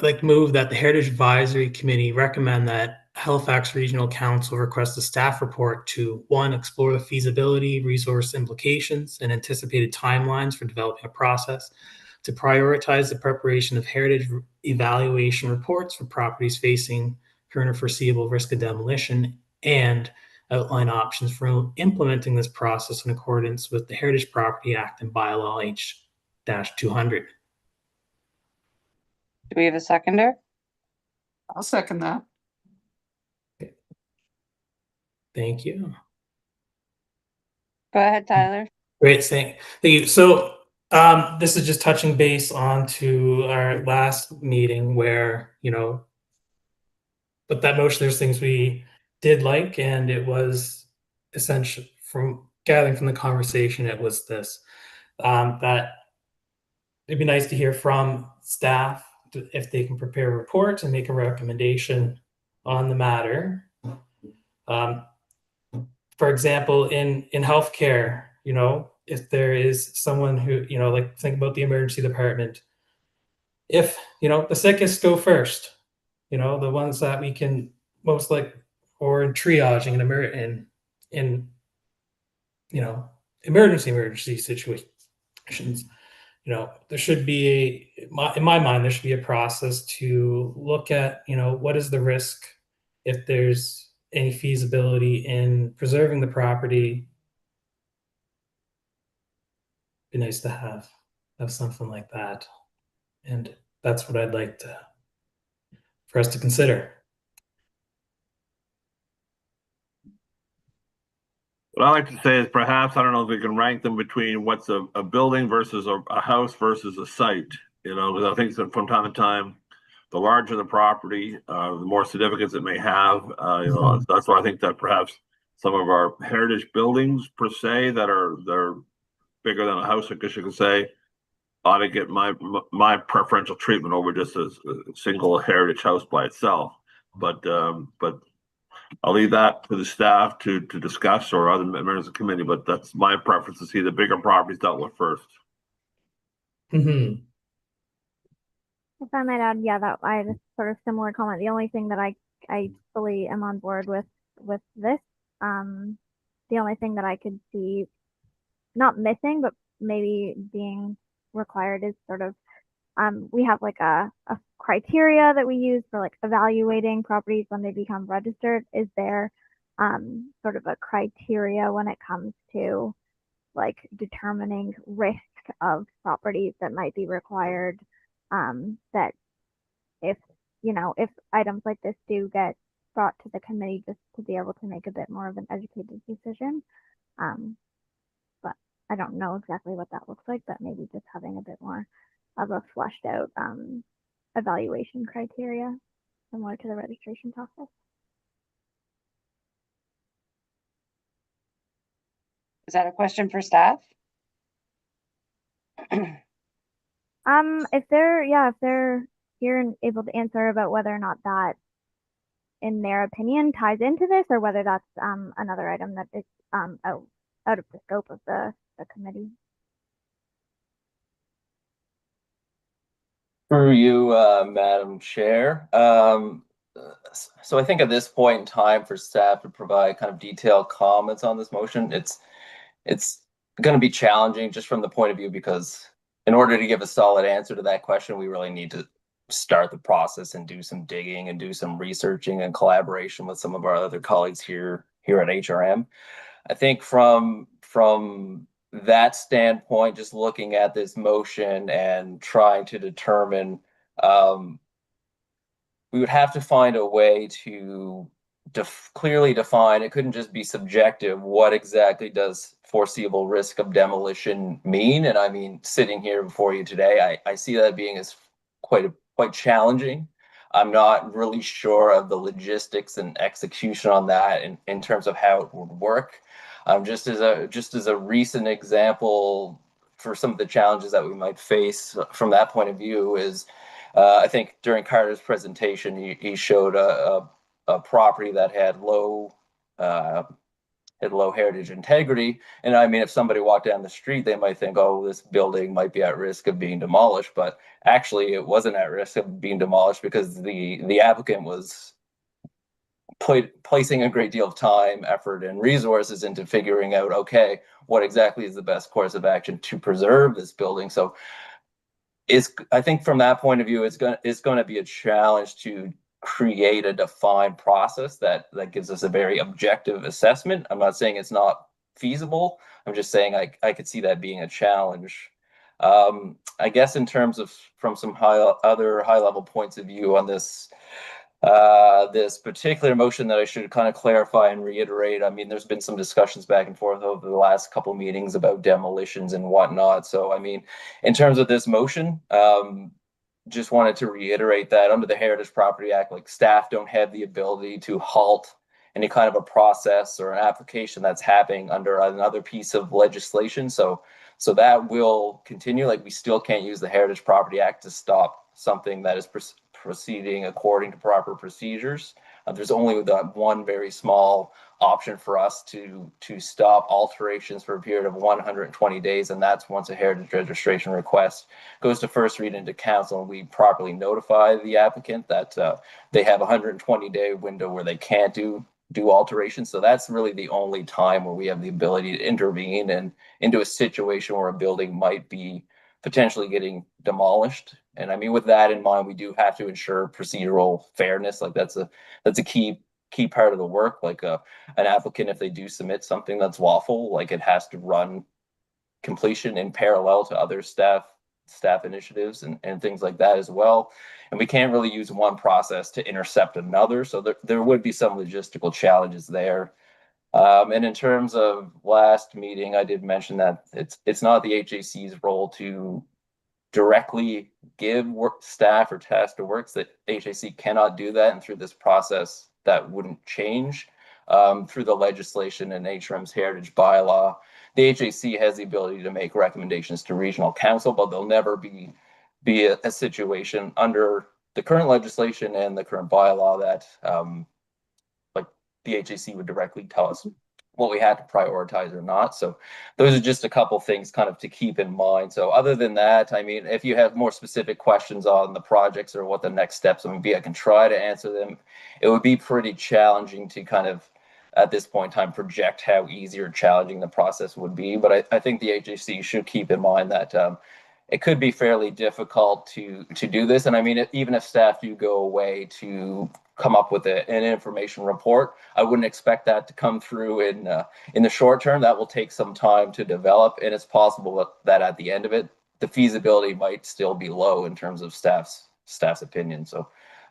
like to move that the Heritage Advisory Committee recommend that Halifax Regional Council request a staff report to, one, explore the feasibility, resource implications, and anticipated timelines for developing a process to prioritize the preparation of heritage evaluation reports for properties facing current or foreseeable risk of demolition, and outline options for implementing this process in accordance with the Heritage Property Act and Bylaw H-200. Do we have a seconder? I'll second that. Thank you. Go ahead, Tyler. Great, thank you. So this is just touching base on to our last meeting where, but that motion, there's things we did like, and it was essential from gathering from the conversation, it was this, that it'd be nice to hear from staff if they can prepare a report and make a recommendation on the matter. For example, in healthcare, if there is someone who, like think about the emergency department, if, the sickest go first, the ones that we can most like, or in triaging in emergency situations, there should be in my mind, there should be a process to look at, what is the risk if there's any feasibility in preserving the property. Be nice to have something like that, and that's what I'd like for us to consider. What I like to say is perhaps, I don't know if we can rank them between what's a building versus a house versus a site, because I think that from time to time, the larger the property, the more significance it may have. That's why I think that perhaps some of our heritage buildings per se they're bigger than a house, I guess you could say, ought to get my preferential treatment over just a single heritage house by itself. But I'll leave that to the staff to discuss or other members of the committee. But that's my preference, to see the bigger properties dealt with first. Mm-hmm. If I might add, yeah, that I had a sort of similar comment. The only thing that I fully am on board with this, the only thing that I could see not missing, but maybe being required is sort of, we have like a criteria that we use for like evaluating properties when they become registered. Is there sort of a criteria when it comes to like determining risk of properties that might be required, that if items like this do get brought to the committee, just to be able to make a bit more of an educated decision. But I don't know exactly what that looks like, but maybe just having a bit more of a fleshed out evaluation criteria similar to the registration process. Is that a question for staff? If they're here and able to answer about whether or not that, in their opinion, ties into this, or whether that's another item that is out of the scope of the committee. Through you, Madam Chair. So I think at this point in time, for staff to provide kind of detailed comments on this motion, it's going to be challenging just from the point of view, because in order to give a solid answer to that question, we really need to start the process and do some digging and do some researching and collaboration with some of our other colleagues here at HRM. I think from that standpoint, just looking at this motion and trying to determine, we would have to find a way to clearly define, it couldn't just be subjective, what exactly does foreseeable risk of demolition mean? And I mean, sitting here before you today, I see that being as quite challenging. I'm not really sure of the logistics and execution on that in terms of how it would work. Just as a recent example for some of the challenges that we might face from that point of view is, I think during Carter's presentation, he showed a property that had low low heritage integrity. And I mean, if somebody walked down the street, they might think, oh, this building might be at risk of being demolished, but actually it wasn't at risk of being demolished because the applicant was placing a great deal of time, effort, and resources into figuring out, okay, what exactly is the best course of action to preserve this building. So I think from that point of view, it's going to be a challenge to create a defined process that gives us a very objective assessment. I'm not saying it's not feasible. I'm just saying I could see that being a challenge. I guess in terms of from some other high level points of view on this this particular motion that I should kind of clarify and reiterate. I mean, there's been some discussions back and forth over the last couple of meetings about demolitions and whatnot. So, I mean, in terms of this motion, just wanted to reiterate that under the Heritage Property Act, like staff don't have the ability to halt any kind of a process or an application that's happening under another piece of legislation. So that will continue. Like we still can't use the Heritage Property Act to stop something that is proceeding according to proper procedures. There's only that one very small option for us to stop alterations for a period of 120 days, and that's once a heritage registration request goes to first read into council and we properly notify the applicant that they have a 120-day window where they can't do alterations. So that's really the only time where we have the ability to intervene and into a situation where a building might be potentially getting demolished. And I mean, with that in mind, we do have to ensure procedural fairness. Like that's a key part of the work. Like an applicant, if they do submit something that's lawful, like it has to run completion in parallel to other staff initiatives and things like that as well. And we can't really use one process to intercept another. So there would be some logistical challenges there. And in terms of last meeting, I did mention that it's not the HAC's role to directly give staff or task to works, that HAC cannot do that. And through this process, that wouldn't change. Through the legislation and HRM's heritage bylaw, the HAC has the ability to make recommendations to regional council, but there'll never be a situation under the current legislation and the current bylaw that like the HAC would directly tell us what we had to prioritize or not. So those are just a couple things kind of to keep in mind. So other than that, I mean, if you have more specific questions on the projects or what the next steps would be, I can try to answer them. It would be pretty challenging to kind of, at this point in time, project how easy or challenging the process would be. But I think the HAC should keep in mind that it could be fairly difficult to do this. And I mean, even if staff do go away to come up with an information report, I wouldn't expect that to come through in the short term. That will take some time to develop, and it's possible that at the end of it, the feasibility might still be low in terms of staff's opinion. So,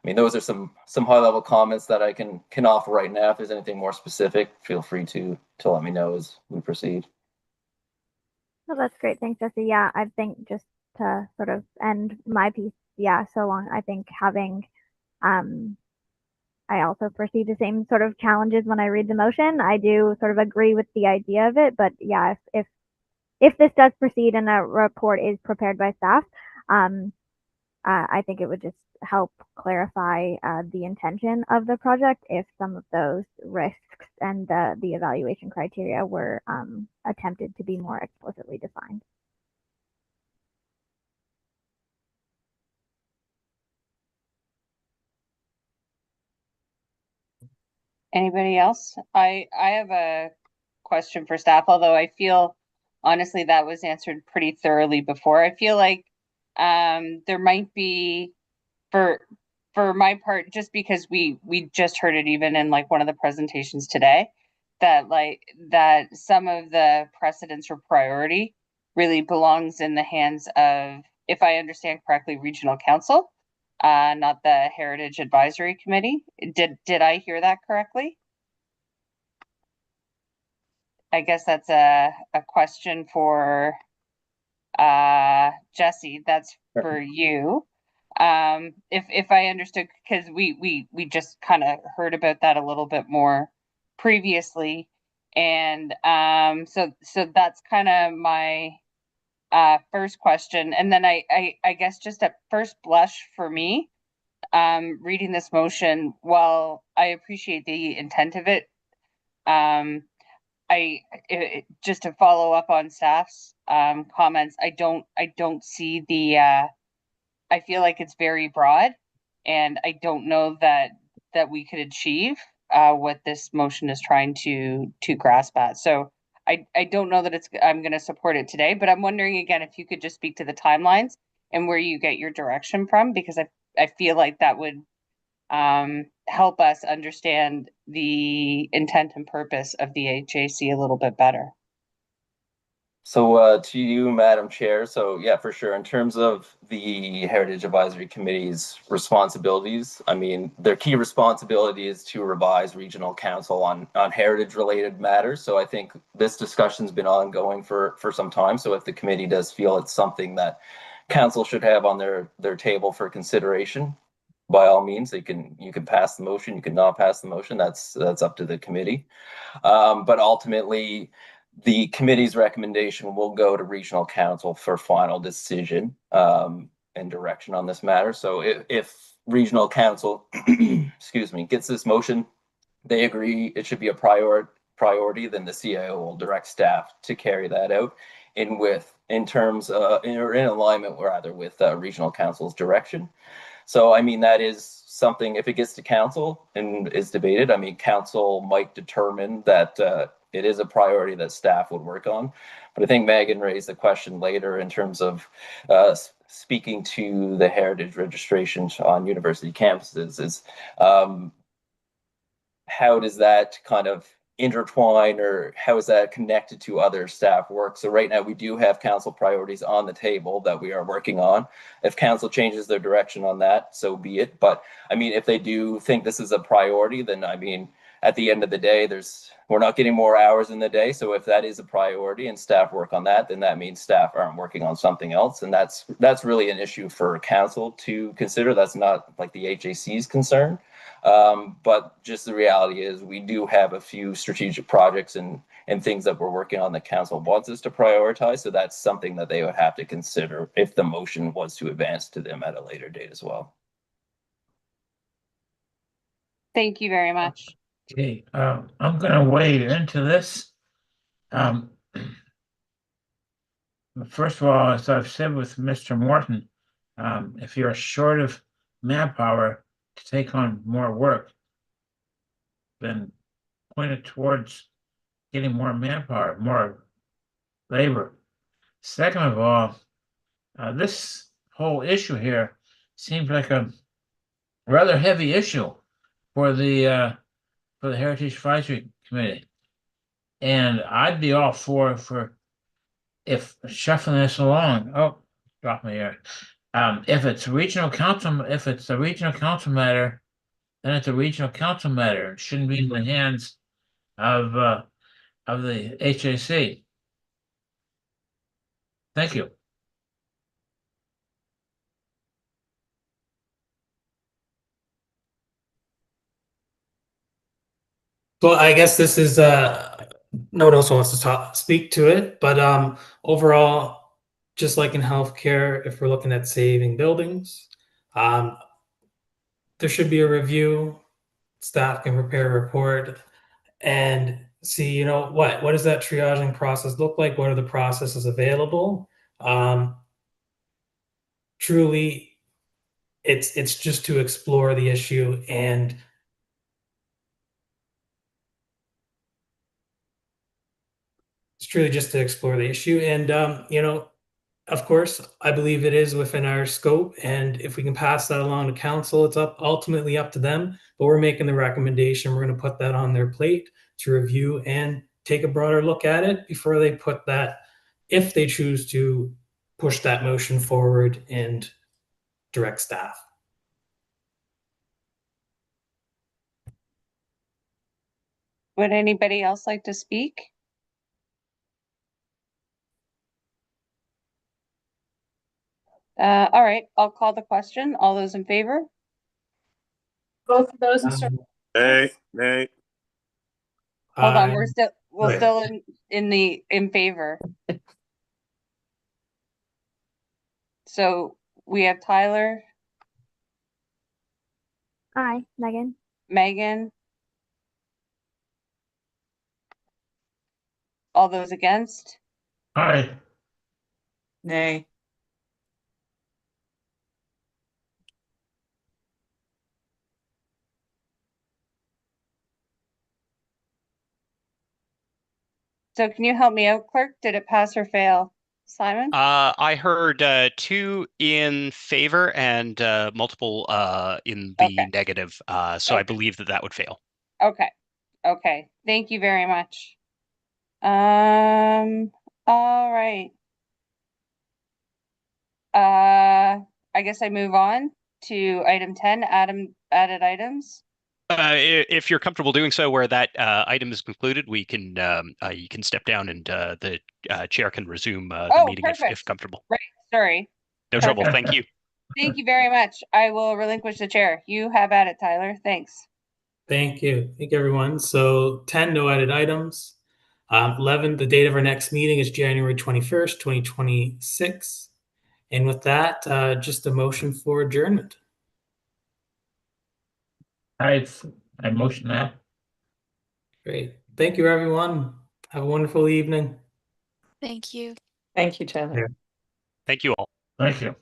I mean, those are some high level comments that I can offer right now. If there's anything more specific, feel free to let me know as we proceed. Oh, that's great. Thanks, Jesse. Yeah, I think just to sort of end my piece, yeah, so long, I think having, I also foresee the same sort of challenges when I read the motion. I do sort of agree with the idea of it, but yeah, if this does proceed and a report is prepared by staff, I think it would just help clarify the intention of the project if some of those risks and the evaluation criteria were attempted to be more explicitly defined. Anybody else? I have a question for staff, although I feel honestly that was answered pretty thoroughly before. I feel like there might be, for my part, just because we just heard it even in like one of the presentations today, that some of the precedence or priority really belongs in the hands of, if I understand correctly, regional council, not the Heritage Advisory Committee. Did I hear that correctly? I guess that's a question for Jesse. That's for you. If I understood, because we just kind of heard about that a little bit more previously, and so that's kind of my first question. And then I guess just at first blush for me, reading this motion, while I appreciate the intent of it, just to follow up on staff's comments, I don't see the I feel like it's very broad, and I don't know that we could achieve what this motion is trying to grasp at. So I don't know that I'm going to support it today, but I'm wondering again if you could just speak to the timelines and where you get your direction from, because I feel like that would help us understand the intent and purpose of the HAC a little bit better. So to you, Madam Chair. So yeah, for sure. In terms of the Heritage Advisory Committee's responsibilities, I mean, their key responsibility is to revise regional council on heritage related matters. So I think this discussion's been ongoing for some time. So if the committee does feel it's something that council should have on their table for consideration, by all means, you can pass the motion, you can not pass the motion. That's up to the committee. But ultimately, the committee's recommendation will go to regional council for final decision and direction on this matter. So if regional council, excuse me, gets this motion, they agree it should be a priority, then the CIO will direct staff to carry that out in alignment rather with regional council's direction. So, I mean, that is something, if it gets to council and is debated, I mean, council might determine that it is a priority that staff would work on. But I think Megan raised the question later in terms of speaking to the heritage registrations on university campuses is how does that kind of intertwine, or how is that connected to other staff work? So right now we do have council priorities on the table that we are working on. If council changes their direction on that, so be it. But I mean, if they do think this is a priority, then I mean, at the end of the day, we're not getting more hours in the day. So if that is a priority and staff work on that, then that means staff aren't working on something else. And that's really an issue for council to consider. That's not like the HAC's concern. But just the reality is we do have a few strategic projects and things that we're working on that council wants us to prioritize. So that's something that they would have to consider if the motion was to advance to them at a later date as well. Thank you very much. Okay, I'm gonna wade into this. First of all, as I've said with Mr. Morton, if you're short of manpower to take on more work, then point it towards getting more manpower, more labor. Second of all, this whole issue here seems like a rather heavy issue for the Heritage Advisory Committee. And I'd be all for if shuffling this along. Oh, drop me here. If it's a regional council matter, then it's a regional council matter. It shouldn't be in the hands of the HAC. Thank you. Well, I guess this is no one else wants to speak to it, but overall, just like in healthcare, if we're looking at saving buildings, there should be a review. Staff can prepare a report and see, you know, what does that triaging process look like? What are the processes available? Truly, it's just to explore the issue, and it's truly just to explore the issue. And you know, of course, I believe it is within our scope, and if we can pass that along to council, it's ultimately up to them. But we're making the recommendation. We're going to put that on their plate to review and take a broader look at it before they put that, if they choose to push that motion forward and direct staff. Would anybody else like to speak? All right, I'll call the question. All those in favor? Both of those. Nay. Hold on, we're still Right. in favor. So we have Tyler, Aye, Megan. Megan, All those against? Aye. Nay. So can you help me out, clerk? Did it pass or fail? Simon? I heard 2 in favor and multiple in the Okay. negative. So I Okay. believe that would fail. Okay. Okay. Thank you very much. All right. I guess I move on to item 10, added items. If you're comfortable doing so, where that item is concluded, we can you can step down and the chair can resume the Oh, meeting if perfect. comfortable. Right. Sorry. No trouble. Thank you. Thank you very much. I will relinquish the chair. You have at it, Tyler. Thanks. Thank you. Thank you, everyone. So 10, no added items. 11, the date of our next meeting is January 21st, 2026. And with that, just a motion for adjournment. I motion that. Great. Thank you, everyone. Have a wonderful evening. Thank you. Thank you, Tyler. Thank you all. Thank you.